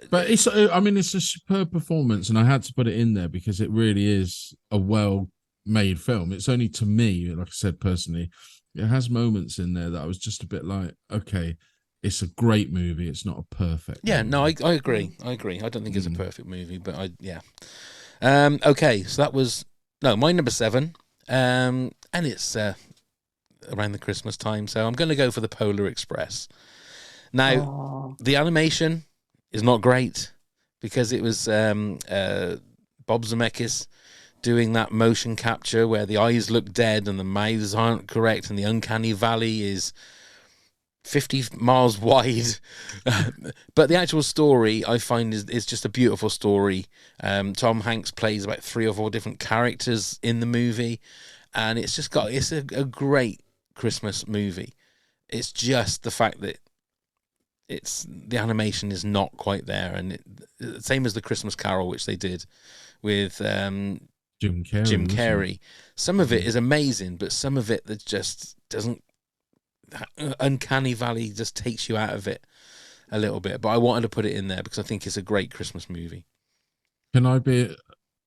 Speaker 2: But it's a superb performance, and I had to put it in there because it really is a well-made film. It's only, to me, like I said personally, it has moments in there that I was just a bit like, okay, it's a great movie. It's not a perfect movie.
Speaker 1: No, I agree. I don't think it's a perfect movie, but okay, so that was my number 7, and it's around the Christmas time, so I'm going to go for the Polar Express. Now, the animation is not great because it was Bob Zemeckis doing that motion capture where the eyes look dead and the mouths aren't correct, and the uncanny valley is 50 miles wide. But the actual story, I find, is just a beautiful story. Tom Hanks plays about 3 or 4 different characters in the movie, and it's a great Christmas movie. It's just the fact that the animation is not quite there, and same as the Christmas Carol, which they did with Jim Carrey. Some of it is amazing, but some of it that just doesn't. Uncanny Valley just takes you out of it a little bit. But I wanted to put it in there because I think it's a great Christmas movie.
Speaker 2: Can I be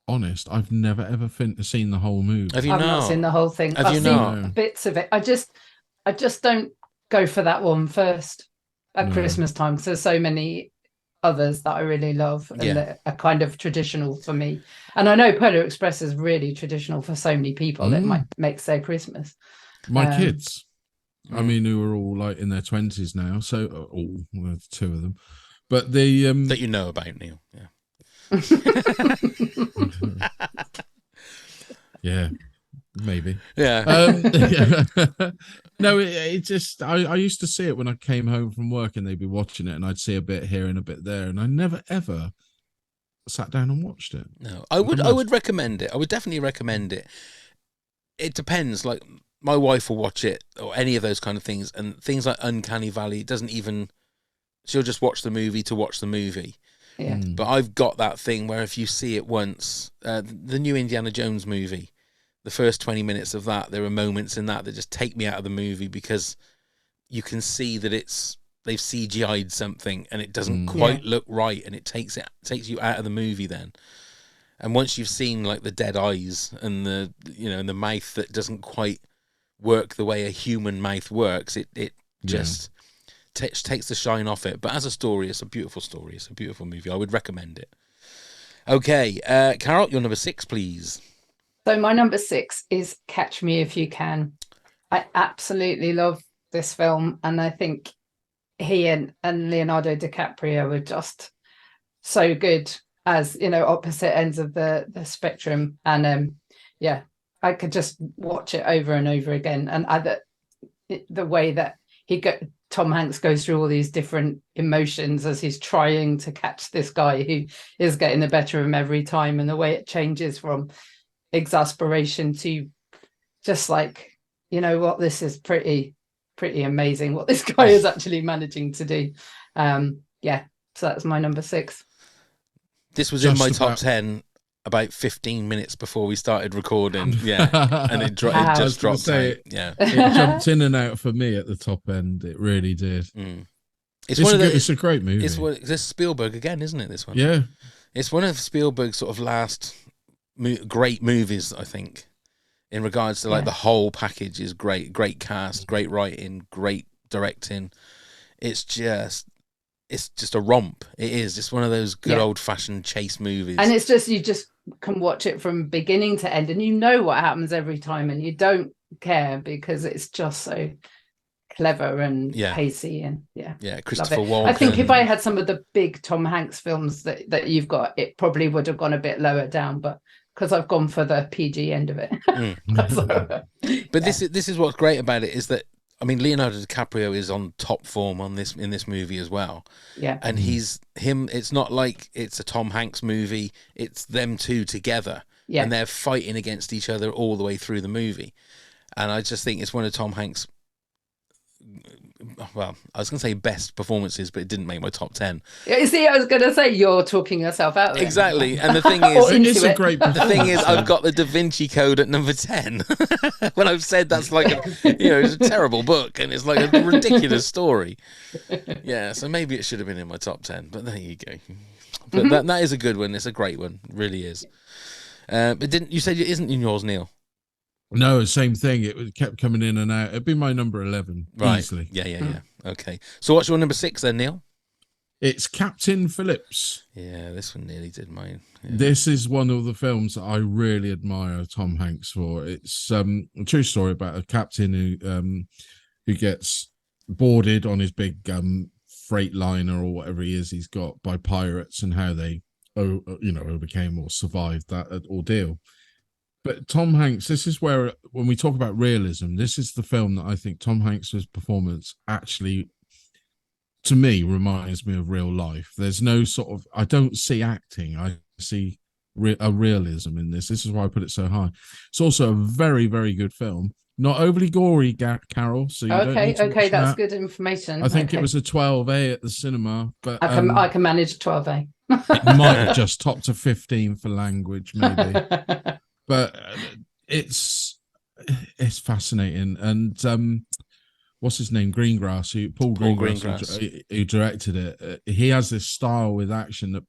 Speaker 2: honest? I've never ever seen the whole movie.
Speaker 6: Have you not seen the whole thing? I've seen bits of it. I just don't go for that one first at Christmas time, because there's so many others that I really love and that are kind of traditional for me. And I know Polar Express is really traditional for so many people that might make their Christmas.
Speaker 2: My kids, I mean, who are all like in their 20s now, so 2 of them, but they
Speaker 1: that you know about, Neil.
Speaker 2: Yeah, maybe.
Speaker 1: Yeah.
Speaker 2: No, it just I used to see it when I came home from work, and they'd be watching it, and I'd see a bit here and a bit there, and I never ever sat down and watched it.
Speaker 1: No, I would recommend it. I would definitely recommend it. It depends. Like, my wife will watch it, or any of those kind of things, and things like Uncanny Valley she'll just watch the movie to watch the movie.
Speaker 6: Yeah.
Speaker 1: But I've got that thing where if you see it once, the new Indiana Jones movie, the first 20 minutes of that, there are moments in that just take me out of the movie, because you can see that they've CGI'd something and it doesn't quite look right, and it takes you out of the movie then. And once you've seen like the dead eyes and the and the mouth that doesn't quite work the way a human mouth works, it just takes the shine off it. But as a story, it's a beautiful story. It's a beautiful movie. I would recommend it. Okay, Carol, your number 6, please.
Speaker 6: So my number 6 is Catch Me If You Can. I absolutely love this film, and I think he and Leonardo DiCaprio were just so good as opposite ends of the spectrum. And I could just watch it over and over again. And the way that Tom Hanks goes through all these different emotions as he's trying to catch this guy who is getting the better of him every time, and the way it changes from exasperation to just like, this is pretty amazing what this guy is actually managing to do. So that's my number 6.
Speaker 1: This was in my top 10 about 15 minutes before we started recording. And it just dropped out.
Speaker 2: It jumped in and out for me at the top end. It really did. It's a great movie.
Speaker 1: It's Spielberg again, isn't it, this one?
Speaker 2: Yeah.
Speaker 1: It's one of Spielberg's sort of last great movies, I think, in regards to the whole package is great cast, great writing, great directing. It's just a romp. It is just one of those good old-fashioned chase movies, and it's just, you just can watch it from beginning to end, and you know what happens every time, and you don't care because it's just so clever and pacey. And Christopher Walken. I think if I had some of the big Tom Hanks films that you've got, it probably would have gone a bit lower down, but because I've gone for the PG end of it. But this is what's great about it, is that, I mean, Leonardo DiCaprio is on top form in this movie as well. Yeah. And it's not like it's a Tom Hanks movie, it's them two together. Yeah. And they're fighting against each other all the way through the movie. And I just think it's one of Tom Hanks' well, I was going to say best performances, but it didn't make my top 10.
Speaker 6: You see, I was going to say you're talking yourself out of it.
Speaker 1: Exactly. And the thing
Speaker 6: Or
Speaker 1: is,
Speaker 6: into it.
Speaker 1: the thing is, I've got the Da Vinci Code at number 10. When I've said that's like, it's a terrible book and it's like a ridiculous story. Yeah, so maybe it should have been in my top 10, but there you go. But that is a good one. It's a great one. It really is. But you said it isn't in yours, Neil?
Speaker 2: No, same thing. It kept coming in and out. It'd be my number 11,
Speaker 1: Right.
Speaker 2: easily.
Speaker 1: Yeah. Okay. So what's your number 6 then, Neil?
Speaker 2: It's Captain Phillips.
Speaker 1: Yeah, this one nearly did mine. Yeah.
Speaker 2: This is one of the films that I really admire Tom Hanks for. It's a true story about a captain who gets boarded on his big freight liner or whatever he is he's got by pirates, and how they overcame or survived that ordeal. But Tom Hanks, this is where, when we talk about realism, this is the film that I think Tom Hanks's performance actually, to me, reminds me of real life. There's no sort of, I don't see acting. I see a realism in this. This is why I put it so high. It's also a very, very good film. Not overly gory, Carol. So you don't need to watch
Speaker 6: that's
Speaker 2: that.
Speaker 6: good information.
Speaker 2: I think it was a 12A at the cinema, but
Speaker 6: I can manage 12A.
Speaker 2: it might have just topped to 15 for language, maybe. But it's fascinating. And what's his name? Greengrass, Paul Greengrass, who directed it. He has this style with action that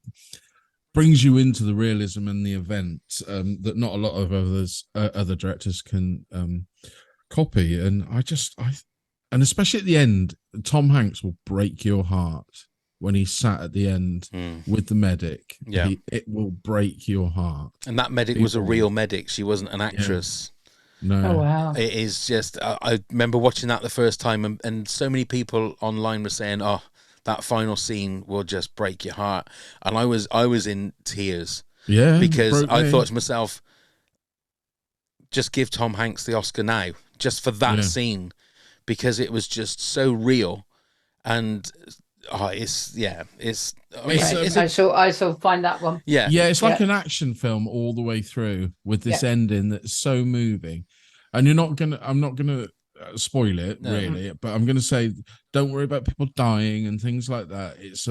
Speaker 2: brings you into the realism and the event that not a lot of other directors can copy. And and especially at the end, Tom Hanks will break your heart. When he sat at the end with the medic, it will break your heart.
Speaker 1: And that medic was a real medic. She wasn't an actress.
Speaker 2: Yeah. No.
Speaker 6: Oh, wow.
Speaker 1: It is just, I remember watching that the first time, and so many people online were saying, oh, that final scene will just break your heart. And I was in tears.
Speaker 2: Yeah.
Speaker 1: Because I thought to myself, just give Tom Hanks the Oscar now, just for that scene, because it was just so real. And I
Speaker 6: shall find that one.
Speaker 1: Yeah,
Speaker 2: it's like an action film all the way through, with this ending that's so moving. And I'm not gonna spoil it really, but I'm gonna say, don't worry about people dying and things like that. It's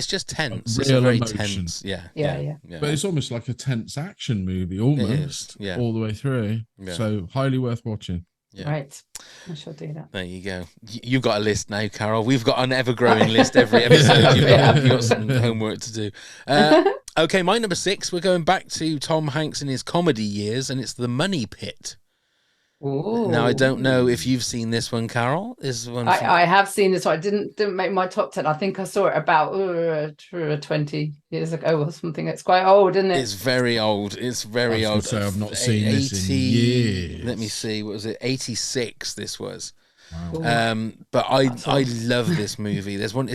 Speaker 1: just tense. It's a very tense. Yeah.
Speaker 2: But it's almost like a tense action movie, almost. All the way through. Yeah. So highly worth watching.
Speaker 6: Yeah. Right, I shall do that.
Speaker 1: There you go. You've got a list now, Carol. We've got an ever-growing list every episode. You've got some homework to do. Okay, my number 6. We're going back to Tom Hanks in his comedy years, and it's The Money Pit.
Speaker 6: Ooh.
Speaker 1: Now, I don't know if you've seen this one, Carol.
Speaker 6: I have seen this one. I didn't make my top 10. I think I saw it about 20 years ago or something. It's quite old, isn't it?
Speaker 1: It's very old. It's very old.
Speaker 2: Say I've not seen this in years.
Speaker 1: Let me see. What was it? 86. This was. Wow. But I love this movie. There's one.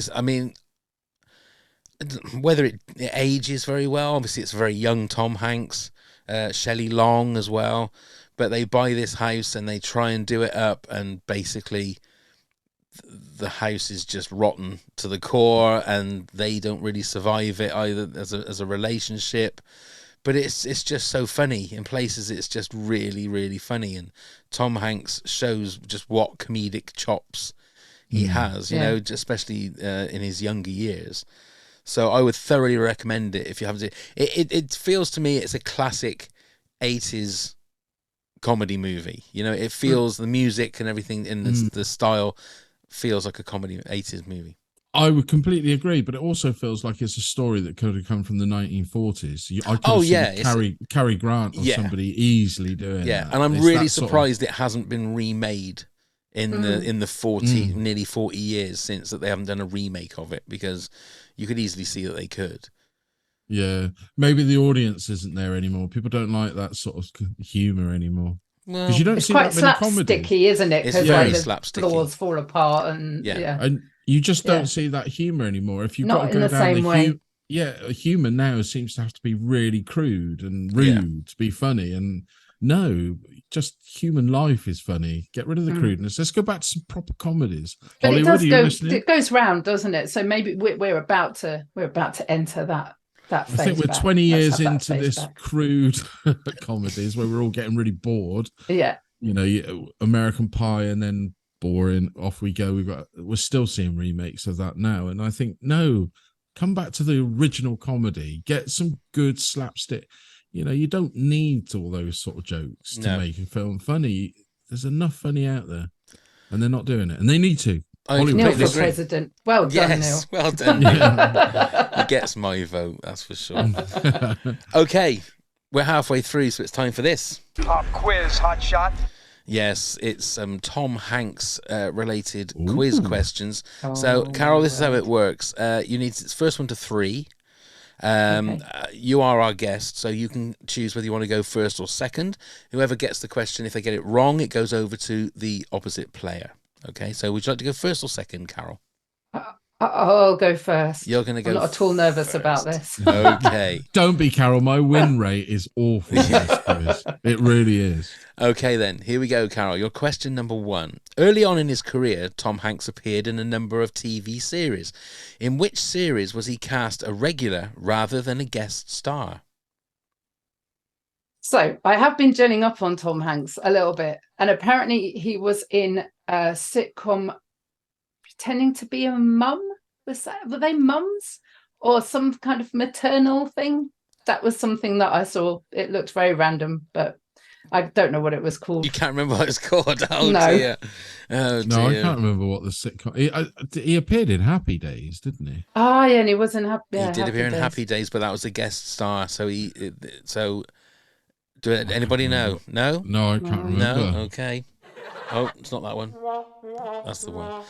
Speaker 1: Whether it ages very well. Obviously, it's a very young Tom Hanks. Shelley Long as well. But they buy this house and they try and do it up, and basically the house is just rotten to the core, and they don't really survive it either as a relationship. But it's just so funny. In places, it's just really, really funny. And Tom Hanks shows just what comedic chops he has, you know, especially in his younger years. So I would thoroughly recommend it if you haven't seen it. It feels to me it's a classic 80s comedy movie. You know, it feels the music and everything in the style feels like a comedy 80s movie.
Speaker 2: I would completely agree, but it also feels like it's a story that could have come from the 1940s. I could have seen Cary Grant or somebody easily doing that.
Speaker 1: And I'm really surprised it hasn't been remade in the nearly 40 years since that they haven't done a remake of it, because you could easily see that they could.
Speaker 2: Yeah, maybe the audience isn't there anymore. People don't like that sort of humor anymore. Because you don't see that many comedies.
Speaker 6: Slapsticky, isn't it?
Speaker 1: It's very slapsticky.
Speaker 6: Floors fall apart, and
Speaker 2: and you just don't see that humor anymore. If you've
Speaker 6: not
Speaker 2: got to go
Speaker 6: in the
Speaker 2: down
Speaker 6: same way.
Speaker 2: Humor now seems to have to be really crude and rude to be funny. And no, just human life is funny. Get rid of the crudeness. Let's go back to some proper comedies.
Speaker 6: But
Speaker 2: Hollywood,
Speaker 6: it goes round, doesn't it? So maybe we're about to enter that phase.
Speaker 2: I think we're 20 years into this crude comedies where we're all getting really bored.
Speaker 6: Yeah.
Speaker 2: You know, American Pie and then boring. Off we go. We're still seeing remakes of that now, and I think no, come back to the original comedy. Get some good slapstick. You don't need all those sort of jokes to make a film funny. There's enough funny out there, and they're not doing it, and they need to.
Speaker 6: Neil for president. Well done, Neil.
Speaker 1: Well done, Neil. He gets my vote, that's for sure. Okay, we're halfway through, so it's time for this.
Speaker 8: Pop quiz, hot shot.
Speaker 1: Yes, it's Tom Hanks related quiz questions. So, Carol, this is how it works. You need it's first one to 3. You are our guest, so you can choose whether you want to go first or second. Whoever gets the question, if they get it wrong, it goes over to the opposite player. Okay, so would you like to go first or second, Carol?
Speaker 6: I'll go first.
Speaker 1: You're going to go
Speaker 6: I'm not at all nervous about this.
Speaker 1: Okay.
Speaker 2: Don't be, Carol. My win rate is awful. It really is.
Speaker 1: Okay, then. Here we go, Carol. Your question number 1. Early on in his career, Tom Hanks appeared in a number of TV series. In which series was he cast a regular rather than a guest star?
Speaker 6: So I have been gelling up on Tom Hanks a little bit, and apparently he was in a sitcom pretending to be a mum. Were they mums or some kind of maternal thing? That was something that I saw. It looked very random, but I don't know what it was called.
Speaker 1: You can't remember what it's called? Oh,
Speaker 6: no.
Speaker 1: Dear. Oh,
Speaker 2: no,
Speaker 1: dear.
Speaker 2: I can't remember what the sitcom... He appeared in Happy Days, didn't he?
Speaker 6: Oh, yeah, and he was in Happy
Speaker 1: He did appear in
Speaker 6: Days.
Speaker 1: Happy Days, but that was a guest star. So do anybody know? No?
Speaker 2: No, I can't remember.
Speaker 1: No? Okay. Oh, it's not that one. That's the one.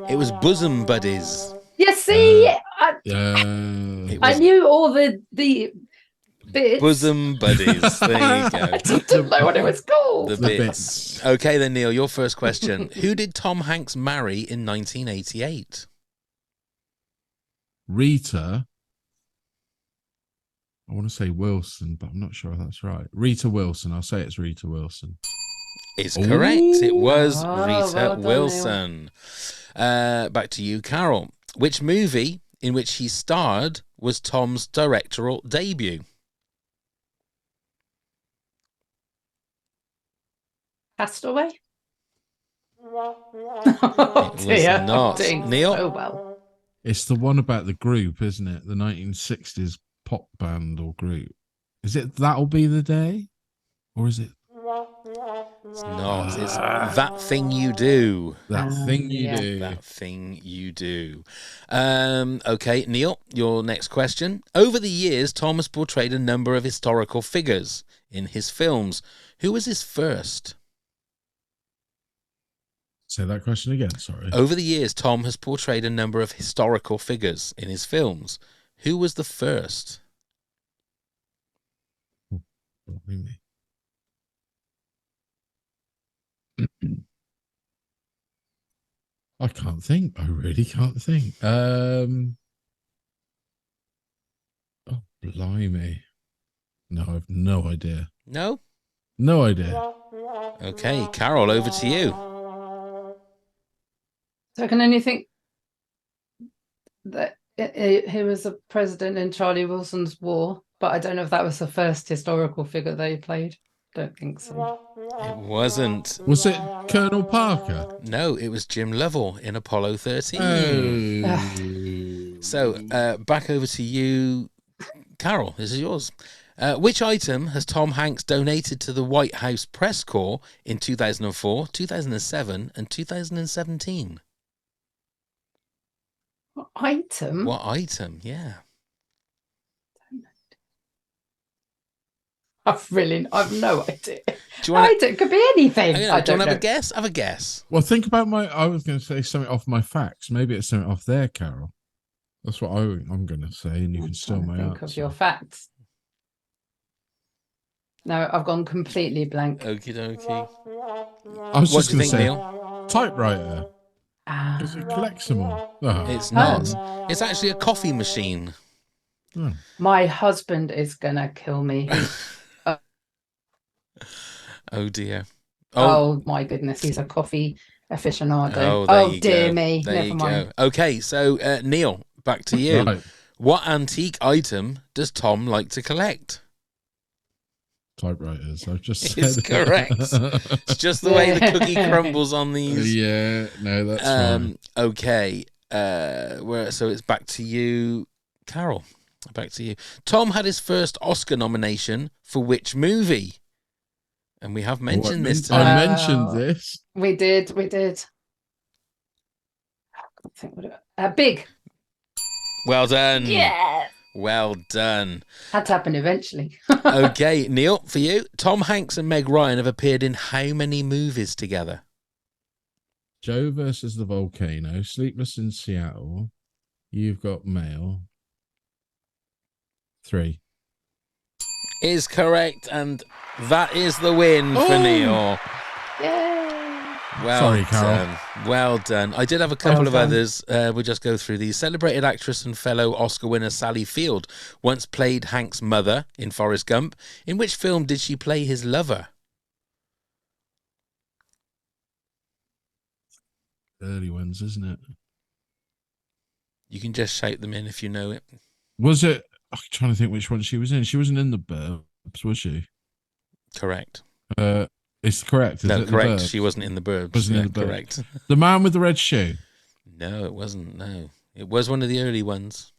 Speaker 1: It was Bosom Buddies.
Speaker 6: You see,
Speaker 1: I
Speaker 6: knew all the bits.
Speaker 1: Bosom Buddies. There you go.
Speaker 6: I just didn't know what it was called.
Speaker 1: The bits. Okay, then, Neil, your first question. Who did Tom Hanks marry in 1988?
Speaker 2: Rita. I want to say Wilson, but I'm not sure if that's right. Rita Wilson. I'll say it's Rita Wilson.
Speaker 1: It's correct. It was Rita
Speaker 6: well done,
Speaker 1: Wilson. Back to you, Carol. Which movie in which he starred was Tom's directorial debut?
Speaker 6: Castaway?
Speaker 1: It was not. Neil?
Speaker 6: Oh, well.
Speaker 2: It's the one about the group, isn't it? The 1960s pop band or group. Is it That'll Be the Day? Or is it?
Speaker 1: It's not. It's That Thing You Do.
Speaker 2: That Thing You Do.
Speaker 1: That Thing You Do. Okay, Neil, your next question. Over the years, Tom has portrayed a number of historical figures in his films. Who was his first?
Speaker 2: Say that question again, sorry.
Speaker 1: Over the years, Tom has portrayed a number of historical figures in his films. Who was the first?
Speaker 2: I can't think. I really can't think. Oh, blimey. No, I have no idea.
Speaker 1: No?
Speaker 2: No idea.
Speaker 1: Okay, Carol, over to you.
Speaker 6: So I can only think that he was a president in Charlie Wilson's War, but I don't know if that was the first historical figure they played. Don't think so.
Speaker 1: It wasn't.
Speaker 2: Was it Colonel Parker?
Speaker 1: No, it was Jim Lovell in Apollo 13.
Speaker 2: Oh.
Speaker 1: So, back over to you, Carol. This is yours. Which item has Tom Hanks donated to the White House press corps in 2004, 2007, and 2017?
Speaker 6: What item?
Speaker 1: What item? Yeah.
Speaker 6: I've no idea.
Speaker 1: Do you want
Speaker 6: It could be anything.
Speaker 1: do you want to have a guess? Have a guess.
Speaker 2: Well, think about I was going to say something off my facts. Maybe it's something off there, Carol. That's what I'm going to say, and you can steal my
Speaker 6: think
Speaker 2: answer.
Speaker 6: of your facts. No, I've gone completely blank.
Speaker 1: Okie dokie.
Speaker 2: I was
Speaker 1: What
Speaker 2: just
Speaker 1: do you
Speaker 2: going to
Speaker 1: think,
Speaker 2: say
Speaker 1: Neil?
Speaker 2: typewriter. Because it collects them all. Oh.
Speaker 1: It's not. It's actually a coffee machine.
Speaker 2: Oh.
Speaker 6: My husband is gonna kill me.
Speaker 1: Oh dear.
Speaker 6: Oh my goodness, he's a coffee aficionado.
Speaker 1: Oh, there you
Speaker 6: dear
Speaker 1: go.
Speaker 6: me.
Speaker 1: There
Speaker 6: Never
Speaker 1: you
Speaker 6: mind.
Speaker 1: go. Okay, so Neil, back to you.
Speaker 2: Right.
Speaker 1: What antique item does Tom like to collect?
Speaker 2: typewriters. I've just said
Speaker 1: It's correct. It's just the way the cookie crumbles on these.
Speaker 2: Yeah, no, that's fine.
Speaker 1: Okay. So it's back to you, Carol. Back to you. Tom had his first Oscar nomination for which movie? And we have mentioned this today.
Speaker 2: I mentioned this.
Speaker 6: We did. I think Big.
Speaker 1: Well done.
Speaker 6: Yeah.
Speaker 1: Well done.
Speaker 6: Had to happen eventually.
Speaker 1: Okay, Neil, for you. Tom Hanks and Meg Ryan have appeared in how many movies together?
Speaker 2: Joe versus the Volcano, Sleepless in Seattle, You've Got Mail. 3.
Speaker 1: Is correct, and that is the win for Neil.
Speaker 6: Yay.
Speaker 1: Well
Speaker 2: Sorry, Carol.
Speaker 1: done. Well done. I did have a couple of others. We'll just go through these. Celebrated actress and fellow Oscar winner Sally Field once played Hank's mother in Forrest Gump. In which film did she play his lover?
Speaker 2: Early ones, isn't it?
Speaker 1: You can just shout them in if you know it.
Speaker 2: Was it? I'm trying to think which one she was in. She wasn't in The Burbs, was she?
Speaker 1: Correct.
Speaker 2: It's correct. Is
Speaker 1: No,
Speaker 2: it
Speaker 1: correct.
Speaker 2: The Burbs?
Speaker 1: She wasn't in The Burbs.
Speaker 2: Wasn't in
Speaker 1: Yeah,
Speaker 2: The Burbs.
Speaker 1: correct.
Speaker 2: The Man with the Red Shoe.
Speaker 1: No, it wasn't. No. It was one of the early ones.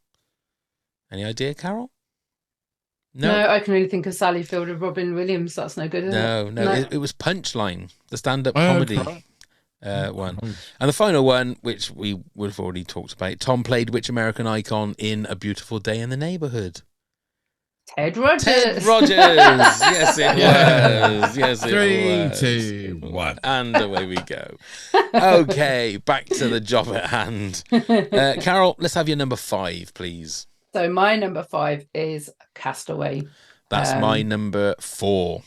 Speaker 1: Any idea, Carol?
Speaker 6: No, I can only think of Sally Field and Robin Williams. That's no good, is it?
Speaker 1: No. It was Punchline, the stand-up comedy
Speaker 2: Okay.
Speaker 1: one. And the final one, which would have already talked about, Tom played which American icon in A Beautiful Day in the Neighborhood?
Speaker 6: Ted Rogers.
Speaker 1: Ted Rogers. Yes, it was. Yes, it was.
Speaker 2: 3, 2, 1.
Speaker 1: And away we go. Okay, back to the job at hand. Carol, let's have your number 5, please.
Speaker 6: So my number 5 is Castaway.
Speaker 1: That's my number 4.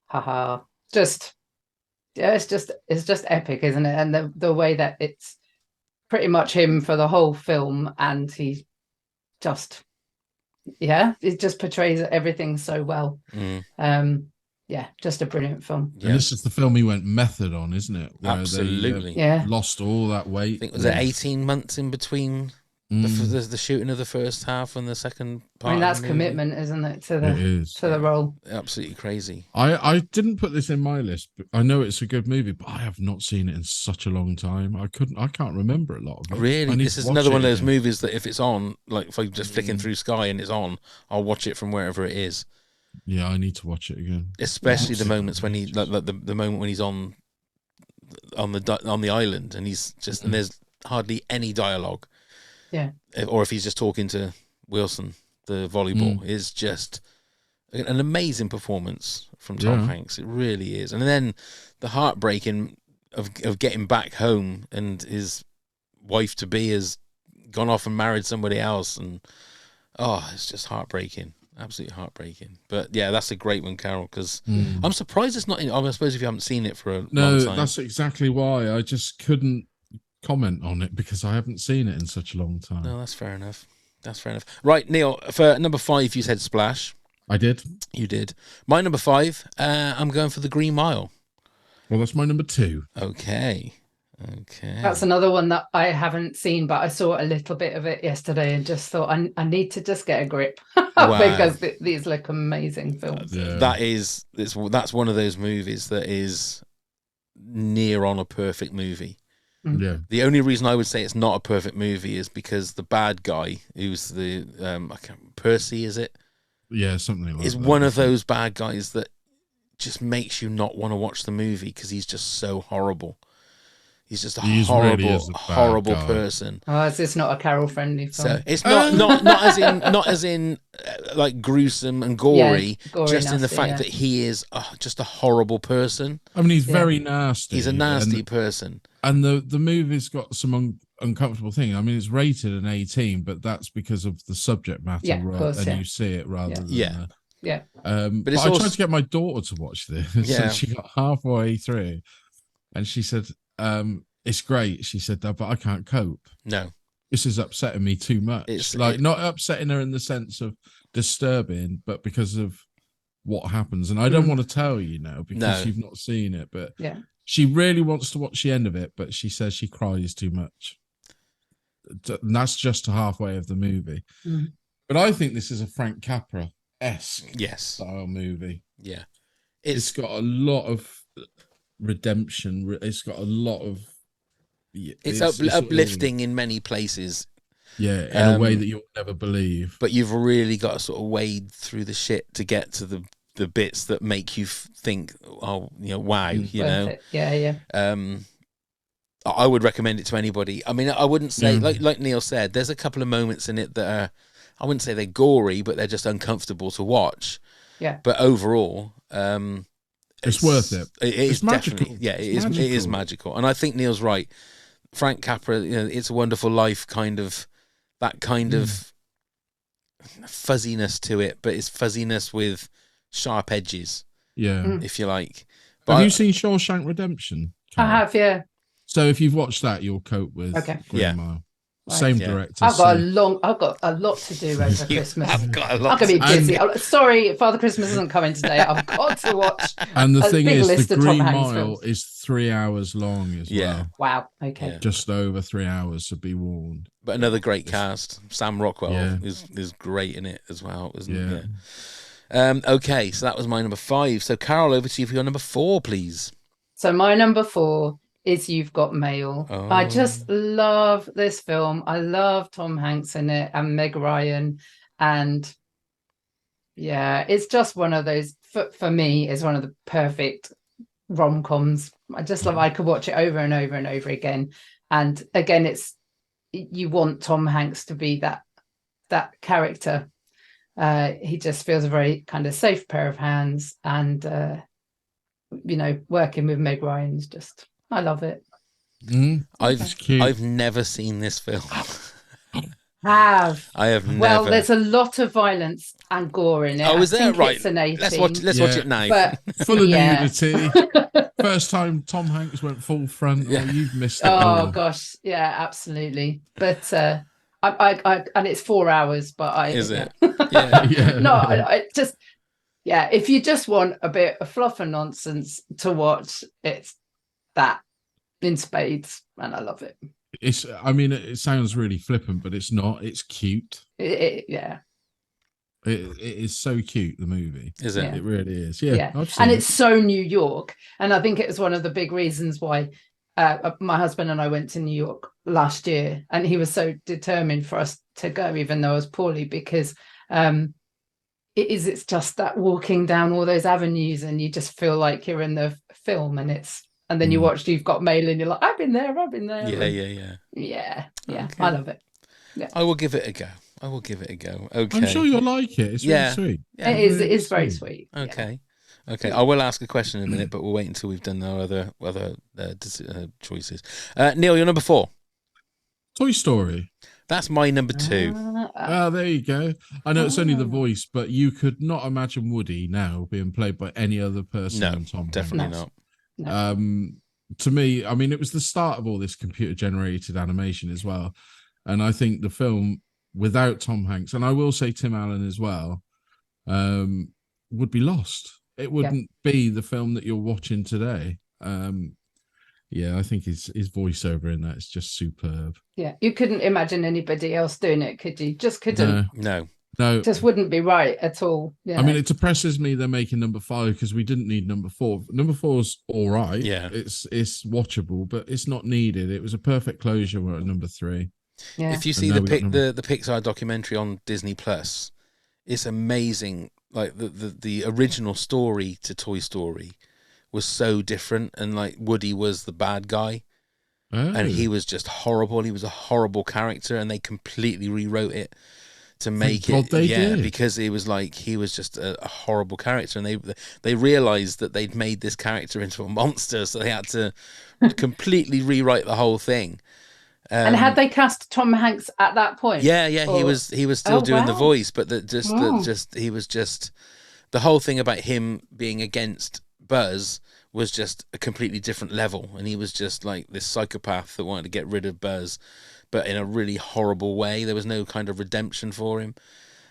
Speaker 6: Haha. It's just epic, isn't it? And the way that it's pretty much him for the whole film, and he just it just portrays everything so well. Just a brilliant film.
Speaker 2: And this is the film he went method on, isn't it? Where
Speaker 1: Absolutely.
Speaker 2: They, lost all that weight.
Speaker 1: I think was it 18 months in between the shooting of the first half and the second part?
Speaker 6: I mean, that's commitment, isn't it, to the role?
Speaker 1: Absolutely crazy.
Speaker 2: I didn't put this in my list, but I know it's a good movie, but I have not seen it in such a long time. I can't remember a lot of it.
Speaker 1: Really, this is another one of those movies that if it's on, like if I'm just flicking through Sky and it's on, I'll watch it from wherever it is.
Speaker 2: Yeah, I need to watch it again.
Speaker 1: Especially the moments when he, like the moment when he's on the island and he's just and there's hardly any dialogue.
Speaker 6: Yeah.
Speaker 1: Or if he's just talking to Wilson, the volleyball, is just an amazing performance from Tom Hanks. It really is. And then the heartbreaking of getting back home and his wife to be has gone off and married somebody else, and it's just heartbreaking. Absolutely heartbreaking. But yeah, that's a great one, Carol, because I'm surprised it's not in. I suppose if you haven't seen it for a long time.
Speaker 2: No, that's exactly why. I just couldn't comment on it because I haven't seen it in such a long time.
Speaker 1: No, that's fair enough. That's fair enough. Right, Neil, for number 5, you said Splash.
Speaker 2: I did.
Speaker 1: You did. My number 5, I'm going for The Green Mile.
Speaker 2: Well, that's my number 2.
Speaker 1: Okay.
Speaker 6: That's another one that I haven't seen, but I saw a little bit of it yesterday and just thought I need to just get a grip because these look amazing films.
Speaker 1: That's one of those movies that is near on a perfect movie.
Speaker 2: Yeah.
Speaker 1: The only reason I would say it's not a perfect movie is because the bad guy, who's the Percy, is it?
Speaker 2: Yeah, something like that.
Speaker 1: Is one of those bad guys that just makes you not want to watch the movie because he's just so horrible. He's just a horrible person.
Speaker 6: Oh, is this not a Carol friendly film?
Speaker 1: So it's not as in like gruesome and gory, just in the fact that he is just a horrible person.
Speaker 2: I mean, he's very nasty.
Speaker 1: He's a nasty person.
Speaker 2: And the movie's got some uncomfortable thing. I mean, it's rated an 18, but that's because of the subject matter, you see it rather than But I tried to get my daughter to watch this, and she got halfway through, and she said, "It's great." She said, "But I can't cope.
Speaker 1: No,
Speaker 2: this is upsetting me too much. It's not upsetting her in the sense of disturbing, but because of what happens." And I don't want to tell you now because you've not seen it, but she really wants to watch the end of it, but she says she cries too much. And that's just halfway of the movie. But I think this is a Frank Capra-esque style movie.
Speaker 1: Yeah.
Speaker 2: it's got a lot of redemption. It's got a lot of.
Speaker 1: It's uplifting in many places.
Speaker 2: Yeah, in a way that you'll never believe.
Speaker 1: But you've really got to sort of wade through the shit to get to the bits that make you think, oh, wow,
Speaker 6: Yeah.
Speaker 1: I would recommend it to anybody. I mean, I wouldn't say, like Neil said, there's a couple of moments in it that are, I wouldn't say they're gory, but they're just uncomfortable to watch.
Speaker 6: Yeah.
Speaker 1: But overall,
Speaker 2: it's worth it.
Speaker 1: It's
Speaker 2: magical.
Speaker 1: Definitely, it is magical. And I think Neil's right. Frank Capra, It's a Wonderful Life that kind of fuzziness to it, but it's fuzziness with sharp edges.
Speaker 2: Yeah.
Speaker 1: If you like. But
Speaker 2: have you seen Shawshank Redemption, Carol?
Speaker 6: I have, yeah.
Speaker 2: So if you've watched that, you'll cope with Green Mile.
Speaker 6: Right.
Speaker 2: Same director.
Speaker 6: I've got a lot to do over Christmas.
Speaker 1: I've got a lot.
Speaker 6: I'm gonna be busy. Sorry, Father Christmas isn't coming today. I've got to watch.
Speaker 2: And the thing is, the Green
Speaker 6: Mile
Speaker 2: films. Is 3 hours long as well.
Speaker 6: Wow. Okay.
Speaker 2: Yeah. Just over 3 hours, so be warned.
Speaker 1: But another great cast. Sam Rockwell is great in it as well, isn't it? Okay, so that was my number 5. So Carol, over to you for your number 4, please.
Speaker 6: So my number 4 is You've Got Mail.
Speaker 1: Oh.
Speaker 6: I just love this film. I love Tom Hanks in it and Meg Ryan. And it's just one of those, for me, is one of the perfect rom-coms. I just love, I could watch it over and over and over again. And again, you want Tom Hanks to be that character. He just feels a very kind of safe pair of hands. And, working with Meg Ryan is just... I love it.
Speaker 1: I've never seen this film.
Speaker 6: I have
Speaker 1: never.
Speaker 6: Well, there's a lot of violence and gore in it.
Speaker 1: Oh, is there? Right.
Speaker 6: It's an 18.
Speaker 1: Let's watch it now.
Speaker 6: But,
Speaker 2: full of nudity. First time Tom Hanks went full frontal. You've missed it.
Speaker 6: Oh gosh, yeah, absolutely. But I and it's 4 hours. But
Speaker 1: is it?
Speaker 2: Yeah.
Speaker 6: No, I just if you just want a bit of fluff and nonsense to watch, it's that in spades, and I love it.
Speaker 2: It sounds really flippant, but it's not. It's cute.
Speaker 6: It
Speaker 2: is so cute, the movie.
Speaker 1: Is it?
Speaker 6: Yeah.
Speaker 2: It really is. Yeah.
Speaker 6: And it's so New York, and I think it was one of the big reasons why my husband and I went to New York last year, and he was so determined for us to go, even though I was poorly, because it's just that walking down all those avenues, and you just feel like you're in the film, and then you watch You've Got Mail, and you're like, I've been there. Yeah. Okay. I love it. Yeah.
Speaker 1: I will give it a go. Okay.
Speaker 2: I'm sure you'll like it. It's really sweet.
Speaker 1: Yeah.
Speaker 6: It is very sweet.
Speaker 1: Okay. Okay. I will ask a question in a minute, but we'll wait until we've done our other choices. Neil, your number 4.
Speaker 2: Toy Story.
Speaker 1: That's my number 2.
Speaker 2: There you go. I know it's only the voice, but you could not imagine Woody now being played by any other person than Tom Hanks.
Speaker 1: Definitely not.
Speaker 6: No.
Speaker 2: To me, it was the start of all this computer-generated animation as well. And I think the film, without Tom Hanks, and I will say Tim Allen as well, would be lost. It wouldn't be the film that you're watching today. I think his voiceover in that is just superb.
Speaker 6: Yeah, you couldn't imagine anybody else doing it, could you? Just couldn't.
Speaker 1: No.
Speaker 6: Just wouldn't be right at all. Yeah.
Speaker 2: It depresses me they're making number 5 because we didn't need number 4. Number 4's all right.
Speaker 1: Yeah.
Speaker 2: It's watchable, but it's not needed. It was a perfect closure. We're at number 3.
Speaker 6: Yeah.
Speaker 1: If you see the Pixar documentary on Disney Plus, it's amazing. Like the original story to Toy Story was so different, and like Woody was the bad guy. And he was just horrible. He was a horrible character, and they completely rewrote it to make it. Because he was just a horrible character, and they realized that they'd made this character into a monster, so they had to completely rewrite the whole thing.
Speaker 6: And had they cast Tom Hanks at that point?
Speaker 1: He was still doing the voice, but he was just the whole thing about him being against Buzz was just a completely different level, and he was just like this psychopath that wanted to get rid of Buzz, but in a really horrible way. There was no kind of redemption for him.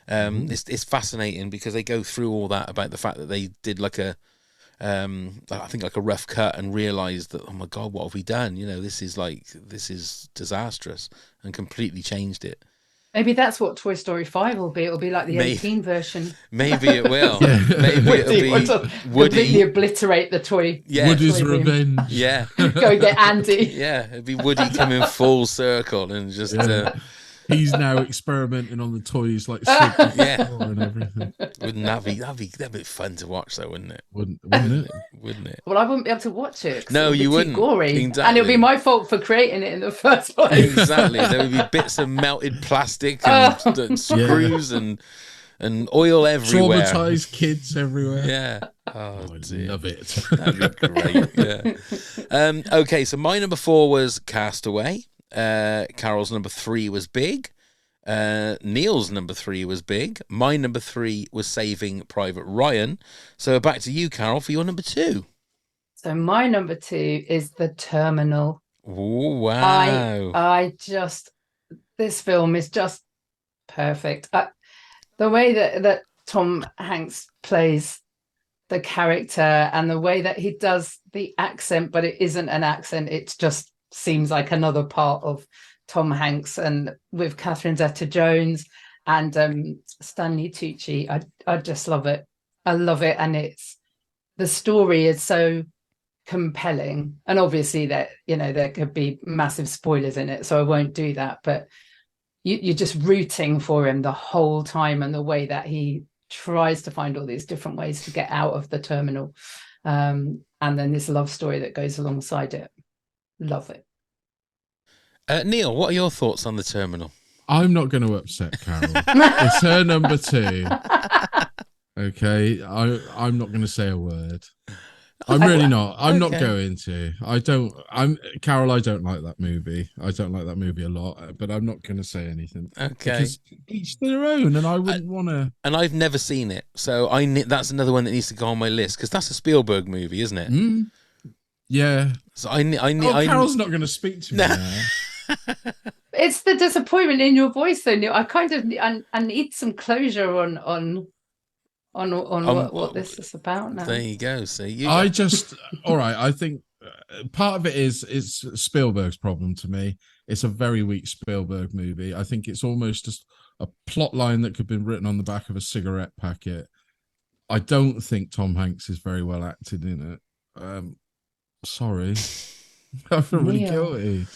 Speaker 1: It's fascinating because they go through all that about the fact that they did like a rough cut and realized that, oh my God, what have we done? This is disastrous, and completely changed it.
Speaker 6: Maybe that's what Toy Story 5 will be. It'll be like the
Speaker 1: Maybe.
Speaker 6: 18 version.
Speaker 1: Maybe it will. Maybe it'll be
Speaker 6: Completely
Speaker 1: Woody.
Speaker 6: obliterate the toy.
Speaker 1: Yeah.
Speaker 2: Woody's
Speaker 6: toy theme.
Speaker 2: revenge.
Speaker 1: Yeah.
Speaker 6: Go and get Andy.
Speaker 1: Yeah. It'd be Woody coming full circle and just.
Speaker 2: He's now experimenting on the toys like
Speaker 1: Yeah.
Speaker 2: and everything.
Speaker 1: Wouldn't that'd be fun to watch though, wouldn't it?
Speaker 2: Wouldn't it?
Speaker 1: Wouldn't it?
Speaker 6: Well, I wouldn't be able to watch it. 'cause
Speaker 1: No,
Speaker 6: it would be
Speaker 1: you
Speaker 6: too
Speaker 1: wouldn't.
Speaker 6: Gory.
Speaker 1: Exactly.
Speaker 6: And it'll be my fault for creating it in the first place.
Speaker 1: Exactly. There would be bits of melted plastic and screws and oil everywhere.
Speaker 2: Traumatized kids everywhere.
Speaker 1: Yeah. Oh,
Speaker 2: I
Speaker 1: dear.
Speaker 2: love it.
Speaker 1: That'd be great. Yeah. Okay, so my number 4 was Castaway. Carol's number 3 was Big. Neil's number 3 was Big. My number 3 was Saving Private Ryan. So back to you, Carol, for your number 2.
Speaker 6: So my number 2 is The Terminal.
Speaker 1: Oh, wow.
Speaker 6: I just, this film is just perfect. The way that Tom Hanks plays the character and the way that he does the accent, but it isn't an accent. It just seems like another part of Tom Hanks, and with Catherine Zeta-Jones and Stanley Tucci. I just love it. I love it. And the story is so compelling. And obviously that, there could be massive spoilers in it, so I won't do that. But you're just rooting for him the whole time, and the way that he tries to find all these different ways to get out of the terminal. And then this love story that goes alongside it. Love it.
Speaker 1: Neil, what are your thoughts on The Terminal?
Speaker 2: I'm not going to upset Carol. It's her number 2. Okay, I'm not going to say a word. I'm really not. I'm not going to. Carol, I don't like that movie. I don't like that movie a lot, but I'm not going to say anything.
Speaker 1: Okay.
Speaker 2: Because each their own, and I wouldn't want to.
Speaker 1: And I've never seen it, so that's another one that needs to go on my list, because that's a Spielberg movie, isn't it?
Speaker 2: Mm. Yeah.
Speaker 1: So
Speaker 2: Carol's not going to speak to me now.
Speaker 6: It's the disappointment in your voice, though, Neil. I kind of I need some closure on what this is about now.
Speaker 1: There you go. So
Speaker 2: all right. I think part of it is Spielberg's problem to me. It's a very weak Spielberg movie. I think it's almost just a plot line that could have been written on the back of a cigarette packet. I don't think Tom Hanks is very well acted in it. Sorry. I feel really guilty.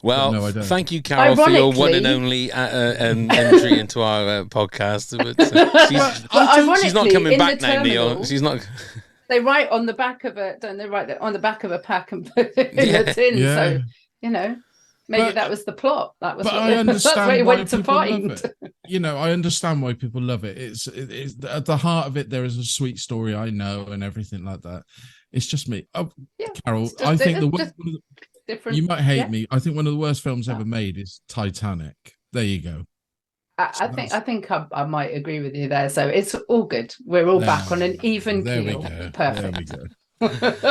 Speaker 1: Well,
Speaker 2: no, I don't.
Speaker 1: Thank you, Carol, for your one and only entry into our podcast. But, she's not coming back now, Neil. She's not.
Speaker 6: They write on the back of it, don't they? Write it on the back of a pack and put it in a tin.
Speaker 2: Yeah.
Speaker 6: So, maybe that was the plot. That was.
Speaker 2: I understand
Speaker 6: that's what he
Speaker 2: why
Speaker 6: went to
Speaker 2: people
Speaker 6: find.
Speaker 2: love it. I understand why people love it. It's at the heart of it. There is a sweet story, I know, and everything like that. It's just me. Carol, I think you might hate me. I think one of the worst films ever made is Titanic. There you go.
Speaker 6: I think I might agree with you there. So it's all good. We're all back on an even keel.
Speaker 2: We go.
Speaker 6: Perfect.
Speaker 2: There we go.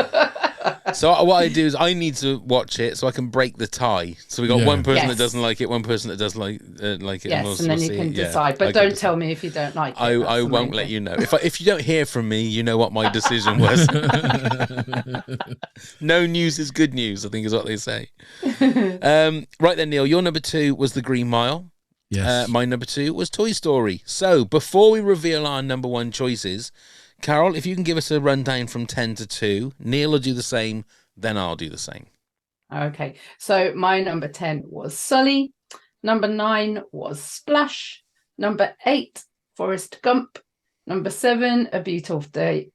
Speaker 1: So what I do is I need to watch it so I can break the tie. So we got one person that doesn't like it, one person that does like it.
Speaker 6: Yes, and then you can decide. But don't tell me if you don't like it.
Speaker 1: I won't let you know. If you don't hear from me, you know what my decision was. No news is good news, I think is what they say. Right then, Neil, your number 2 was The Green Mile.
Speaker 2: Yes.
Speaker 1: My number 2 was Toy Story. So before we reveal our number 1 choices, Carol, if you can give us a rundown from 10 to 2, Neil will do the same, then I'll do the same.
Speaker 6: Okay, so my number 10 was Sully. Number 9 was Splash. Number 8, Forrest Gump. Number 7, A Beautiful Day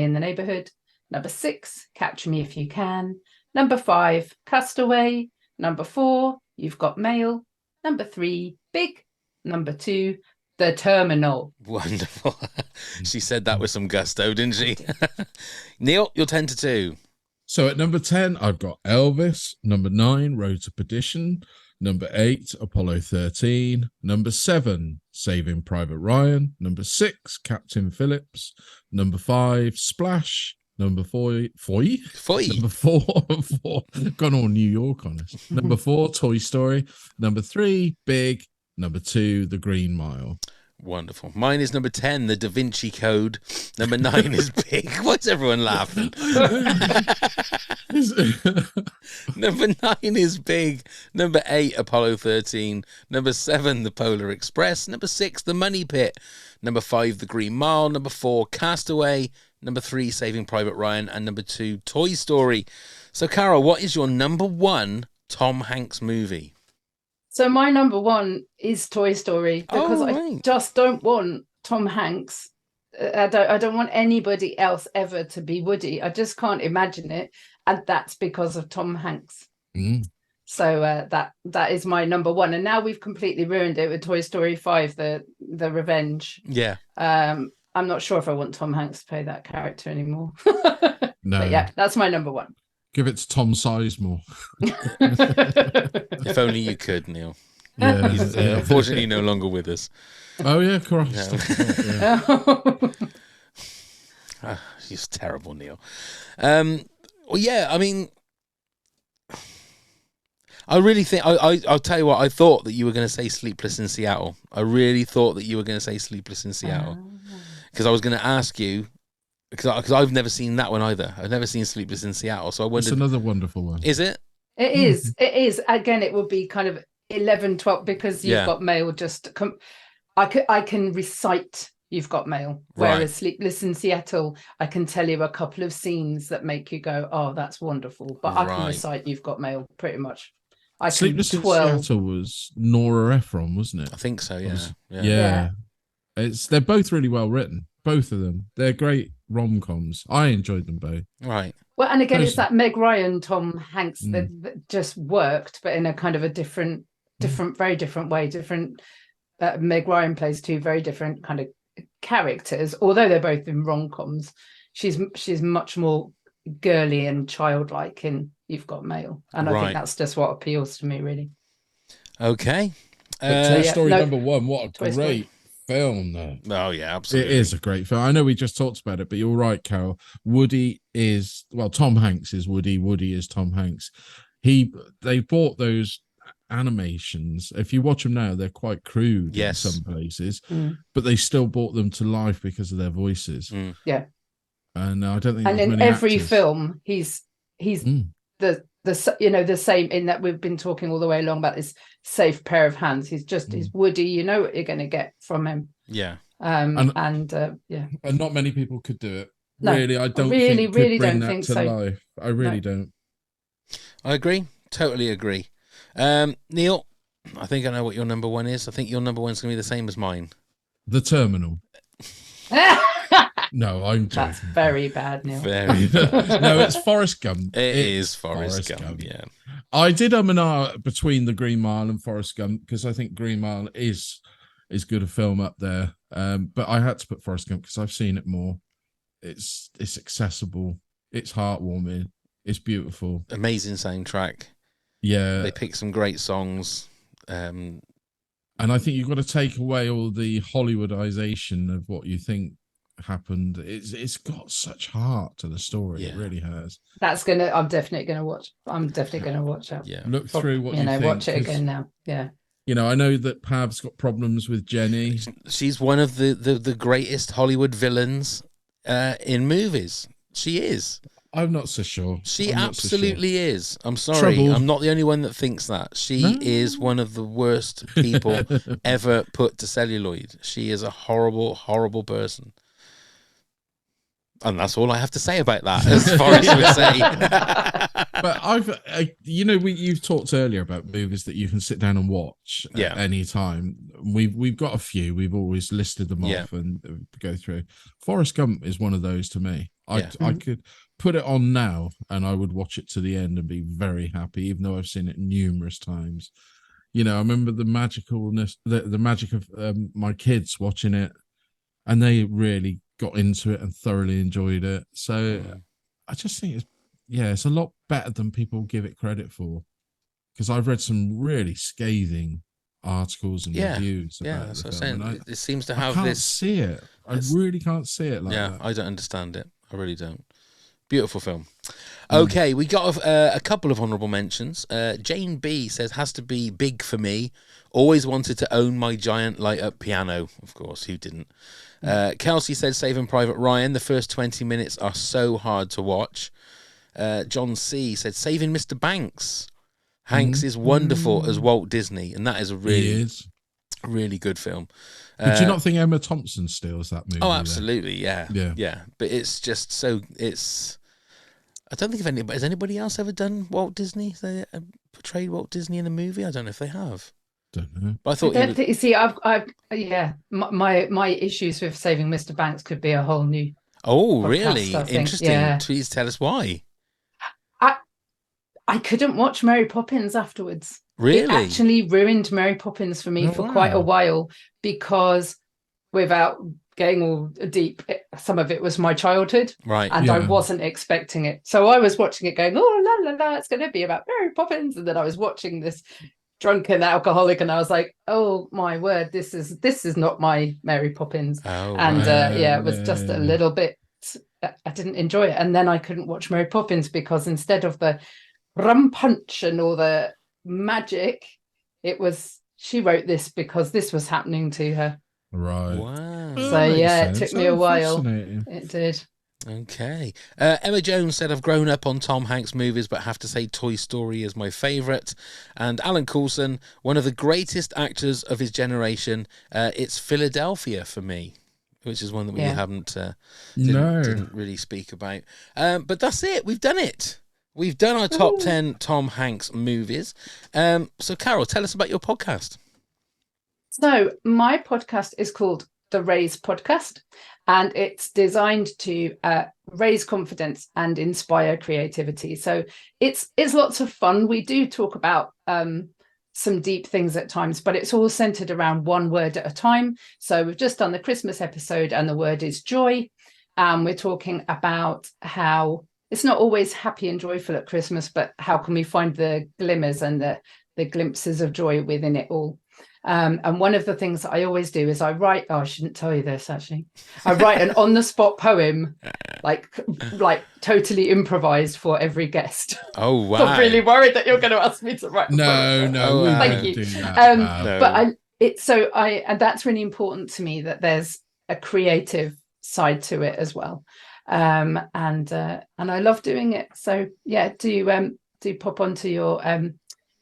Speaker 6: in the Neighborhood. Number 6, Catch Me If You Can. Number 5, Castaway. Number 4, You've Got Mail. Number 3, Big. Number 2, The Terminal.
Speaker 1: Wonderful. She said that with some gusto, didn't she? Neil, you're 10 to 2.
Speaker 2: So at number 10, I've got Elvis. Number 9, Road to Perdition. Number 8, Apollo 13. Number 7, Saving Private Ryan. Number 6, Captain Phillips. Number 5, Splash. Number 4, Number 4, gone all New York on us. Number 4, Toy Story. Number 3, Big. Number 2, The Green Mile.
Speaker 1: Wonderful. Mine is number 10, The Da Vinci Code. Number 9 is Big. Why's everyone laughing? Number 9 is Big. Number 8, Apollo 13. Number 7, The Polar Express. Number 6, The Money Pit. Number 5, The Green Mile. Number 4, Castaway. Number 3, Saving Private Ryan. And number 2, Toy Story. So, Carol, what is your number 1 Tom Hanks movie?
Speaker 6: So my number 1 is Toy Story, because I just don't want Tom Hanks. I don't want anybody else ever to be Woody. I just can't imagine it, and that's because of Tom Hanks. So that is my number 1, and now we've completely ruined it with Toy Story 5, the Revenge.
Speaker 1: Yeah.
Speaker 6: I'm not sure if I want Tom Hanks to play that character anymore.
Speaker 2: No.
Speaker 6: But yeah, that's my number 1.
Speaker 2: Give it to Tom Sizemore.
Speaker 1: If only you could, Neil.
Speaker 2: Yeah.
Speaker 1: He's unfortunately no longer with us.
Speaker 2: Oh yeah, Christ.
Speaker 1: He's terrible, Neil. Well, yeah, I mean, I really think I'll tell you what. I thought that you were going to say Sleepless in Seattle. I really thought that you were going to say Sleepless in Seattle, because I was going to ask you, because I've never seen that one either. I've never seen Sleepless in Seattle, so I wondered.
Speaker 2: It's another wonderful one.
Speaker 1: Is it?
Speaker 6: It is. It is. Again, it would be kind of 11, 12, because You've Got Mail just I can recite You've Got Mail, whereas Sleepless in Seattle, I can tell you a couple of scenes that make you go, oh, that's wonderful, but I can recite You've Got Mail pretty much.
Speaker 2: Sleepless in Seattle was Nora Ephron, wasn't it?
Speaker 1: I think so, yeah.
Speaker 2: Yeah. They're both really well written, both of them. They're great rom-coms. I enjoyed them both.
Speaker 1: Right.
Speaker 6: Well, and again, it's that Meg Ryan, Tom Hanks that just worked, but in a kind of a different, very different way. Meg Ryan plays 2 very different kind of characters, although they're both in rom-coms. She's much more girly and childlike in You've Got Mail, and I think that's just what appeals to me, really.
Speaker 1: Okay.
Speaker 2: Toy Story number 1, what a great film, though.
Speaker 1: Oh yeah, absolutely.
Speaker 2: It is a great film. I know we just talked about it, but you're right, Carol. Tom Hanks is Woody. Woody is Tom Hanks. They bought those animations. If you watch them now, they're quite crude in some places, but they still brought them to life because of their voices.
Speaker 6: Yeah.
Speaker 2: And I don't think.
Speaker 6: And in every film, he's the same, in that we've been talking all the way along about this safe pair of hands. He's Woody. You know what you're going to get from him.
Speaker 1: Yeah.
Speaker 2: And not many people could do it.
Speaker 6: No,
Speaker 2: really, I don't
Speaker 6: really
Speaker 2: bring
Speaker 6: don't
Speaker 2: that
Speaker 6: think
Speaker 2: to
Speaker 6: so.
Speaker 2: life. I really don't.
Speaker 1: I agree. Totally agree. Neil, I think I know what your number 1 is. I think your number 1 is going to be the same as mine.
Speaker 2: The Terminal. No, I'm joking.
Speaker 6: That's very bad, Neil.
Speaker 1: Very
Speaker 2: bad. No, it's Forrest Gump.
Speaker 1: It is Forrest Gump, yeah.
Speaker 2: I did and ah between The Green Mile and Forrest Gump, because I think Green Mile is good a film up there. But I had to put Forrest Gump because I've seen it more. It's accessible. It's heartwarming. It's beautiful.
Speaker 1: Amazing soundtrack.
Speaker 2: Yeah.
Speaker 1: They pick some great songs.
Speaker 2: And I think you've got to take away all the Hollywoodization of what you think happened. It's got such heart to the story. It really has.
Speaker 6: I'm definitely gonna watch that.
Speaker 2: Yeah. Look through what you think.
Speaker 6: Watch it again now. Yeah.
Speaker 2: I know that Pav's got problems with Jenny.
Speaker 1: She's one of the greatest Hollywood villains in movies. She is.
Speaker 2: I'm not so sure.
Speaker 1: She absolutely is. I'm sorry. I'm not the only one that thinks that. She is one of the worst people ever put to celluloid. She is a horrible, horrible person. And that's all I have to say about that, as far as you say.
Speaker 2: But you've talked earlier about movies that you can sit down and watch at any time. We've got a few. We've always listed them off and go through. Forrest Gump is one of those to me. I could put it on now and I would watch it to the end and be very happy, even though I've seen it numerous times. I remember the magicalness, the magic of my kids watching it, and they really got into it and thoroughly enjoyed it. So I just think it's a lot better than people give it credit for, because I've read some really scathing articles and reviews about
Speaker 1: that's
Speaker 2: the
Speaker 1: what I'm
Speaker 2: film.
Speaker 1: saying. It seems to have
Speaker 2: I can't
Speaker 1: this.
Speaker 2: See it. I really can't see it like that.
Speaker 1: I don't understand it. I really don't. Beautiful film. Okay, we got a couple of honourable mentions. Jane B says, has to be Big for me. Always wanted to own my giant light-up piano. Of course, who didn't? Kelsey said, Saving Private Ryan. The first 20 minutes are so hard to watch. John C said, Saving Mr. Banks. Hanks is wonderful as Walt Disney, and that is a really good film.
Speaker 2: But do you not think Emma Thompson steals that movie?
Speaker 1: Oh, absolutely, yeah.
Speaker 2: Yeah.
Speaker 1: But it's just so I don't think has anybody else ever done Walt Disney? They portrayed Walt Disney in a movie? I don't know if they have.
Speaker 2: Don't know.
Speaker 1: But I thought
Speaker 6: you see, my issues with Saving Mr. Banks could be a whole new.
Speaker 1: Oh,
Speaker 6: podcast,
Speaker 1: really? Interesting.
Speaker 6: Yeah.
Speaker 1: Please tell us why.
Speaker 6: I couldn't watch Mary Poppins afterwards.
Speaker 1: Really?
Speaker 6: It actually ruined Mary Poppins for me for quite a while, because without getting all deep, some of it was my childhood.
Speaker 1: Right.
Speaker 6: And I wasn't expecting it. So I was watching it going, oh, la, la, la, it's going to be about Mary Poppins. And then I was watching this drunken alcoholic and I was like, oh, my word, this is not my Mary Poppins. It was just a little bit, I didn't enjoy it. And then I couldn't watch Mary Poppins because instead of the rum punch and all the magic, it was she wrote this because this was happening to her.
Speaker 2: Right.
Speaker 1: Wow.
Speaker 6: So it took me a while. It did.
Speaker 1: Okay. Emma Jones said, I've grown up on Tom Hanks movies, but have to say Toy Story is my favourite. And Alan Coulson, one of the greatest actors of his generation. It's Philadelphia for me, which is one that we haven't didn't really speak about. But that's it. We've done it. We've done our top 10 Tom Hanks movies. So, Carol, tell us about your podcast.
Speaker 6: So, my podcast is called The Raise Podcast, and it's designed to raise confidence and inspire creativity. So, it's lots of fun. We do talk about some deep things at times, but it's all centered around one word at a time. So, we've just done the Christmas episode, and the word is joy. We're talking about how it's not always happy and joyful at Christmas, but how can we find the glimmers and the glimpses of joy within it all? And one of the things that I always do is I write, I shouldn't tell you this, actually. I write an on-the-spot poem, like totally improvised for every guest.
Speaker 1: Oh, wow.
Speaker 6: I'm really worried that you're going to ask me to write a poem.
Speaker 2: No.
Speaker 6: Thank you. But and that's really important to me, that there's a creative side to it as well. And I love doing it. So do pop onto your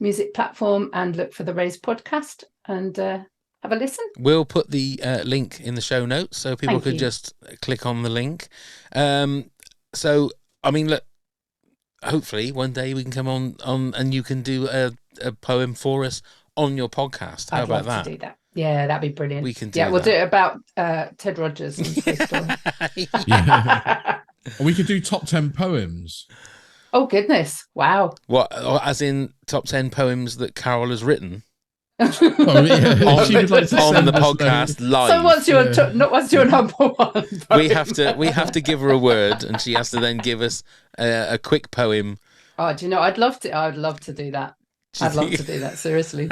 Speaker 6: music platform and look for the Raise Podcast and have a listen.
Speaker 1: We'll put the link in the show notes so people could just click on the link. So I mean, look, hopefully one day we can come on and you can do a poem for us on your podcast. How about that?
Speaker 6: To do that. Yeah, that'd be brilliant.
Speaker 1: We can do
Speaker 6: we'll do it about Ted Rogers and Toy Story.
Speaker 2: We could do top 10 poems.
Speaker 6: Oh, goodness. Wow.
Speaker 1: What, as in top 10 poems that Carol has written?
Speaker 2: On
Speaker 1: the podcast live.
Speaker 6: So what's your number one poem?
Speaker 1: We have to give her a word, and she has to then give us a quick poem.
Speaker 6: Oh, do you know, I'd love to do that. I'd love to do that, seriously.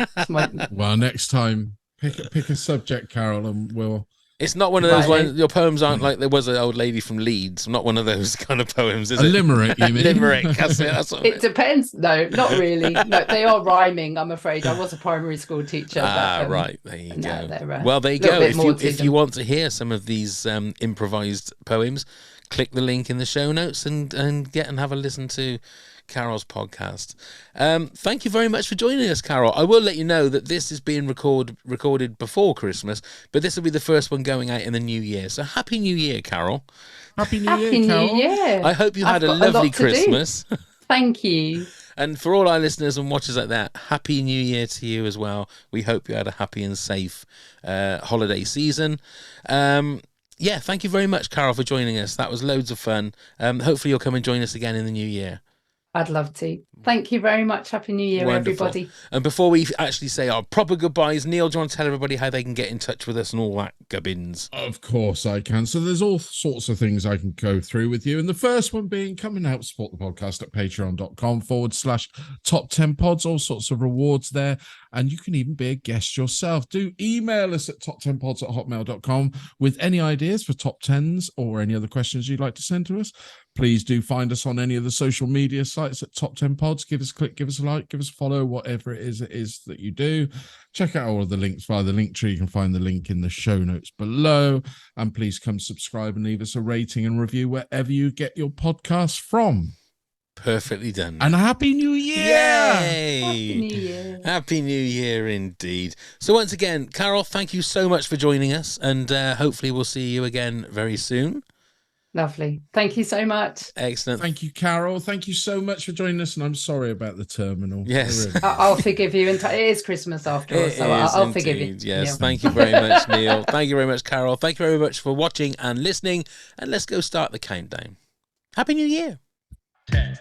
Speaker 2: Well, next time pick a subject, Carol, and we'll.
Speaker 1: It's not one of those ones. Your poems aren't like there was an old lady from Leeds. Not one of those kind of poems, is it?
Speaker 2: A limerick, you mean?
Speaker 1: Limerick. That's it.
Speaker 6: It depends. No, not really. No, they are rhyming. I'm afraid. I was a primary school teacher.
Speaker 1: Right. There you go.
Speaker 6: Well,
Speaker 1: there you go. If you want to hear some of these improvised poems, click the link in the show notes and have a listen to Carol's podcast. Thank you very much for joining us, Carol. I will let you know that this is being recorded before Christmas, but this will be the first one going out in the new year. So happy New Year, Carol.
Speaker 2: Happy New Year, Carol.
Speaker 6: New Year.
Speaker 1: I hope you had a lovely Christmas.
Speaker 6: Thank you.
Speaker 1: And for all our listeners and watchers like that, happy New Year to you as well. We hope you had a happy and safe holiday season. Thank you very much, Carol, for joining us. That was loads of fun. Hopefully you'll come and join us again in the new year.
Speaker 6: I'd love to. Thank you very much. Happy New Year,
Speaker 1: Wonderful.
Speaker 6: everybody.
Speaker 1: And before we actually say our proper goodbyes, Neil, do you want to tell everybody how they can get in touch with us and all that gubbins?
Speaker 2: Of course I can. So there's all sorts of things I can go through with you. And the first one being come and help support the podcast at patreon.com/top10pods. All sorts of rewards there. And you can even be a guest yourself. Do email us at toptenpods@hotmail.com with any ideas for top 10s or any other questions you'd like to send to us. Please do find us on any of the social media sites at Top 10 Pods. Give us a click, give us a like, give us a follow, whatever it is that you do. Check out all of the links via the link tree. You can find the link in the show notes below. And please come subscribe and leave us a rating and review wherever you get your podcasts from.
Speaker 1: Perfectly done.
Speaker 2: And a Happy New Year!
Speaker 1: Yay!
Speaker 6: Happy New Year.
Speaker 1: Happy New Year indeed. So once again, Carol, thank you so much for joining us, and hopefully we'll see you again very soon.
Speaker 6: Lovely. Thank you so much.
Speaker 1: Excellent.
Speaker 2: Thank you, Carol. Thank you so much for joining us, and I'm sorry about the terminal.
Speaker 1: Yes.
Speaker 2: Really.
Speaker 6: I'll forgive you. It is Christmas after all,
Speaker 1: It
Speaker 6: so
Speaker 1: is
Speaker 6: I'll forgive you.
Speaker 1: indeed. Yes,
Speaker 6: Neil.
Speaker 1: thank you very much, Neil. Thank you very much, Carol. Thank you very much for watching and listening, and let's go start the countdown. Happy New Year.
Speaker 3: 10,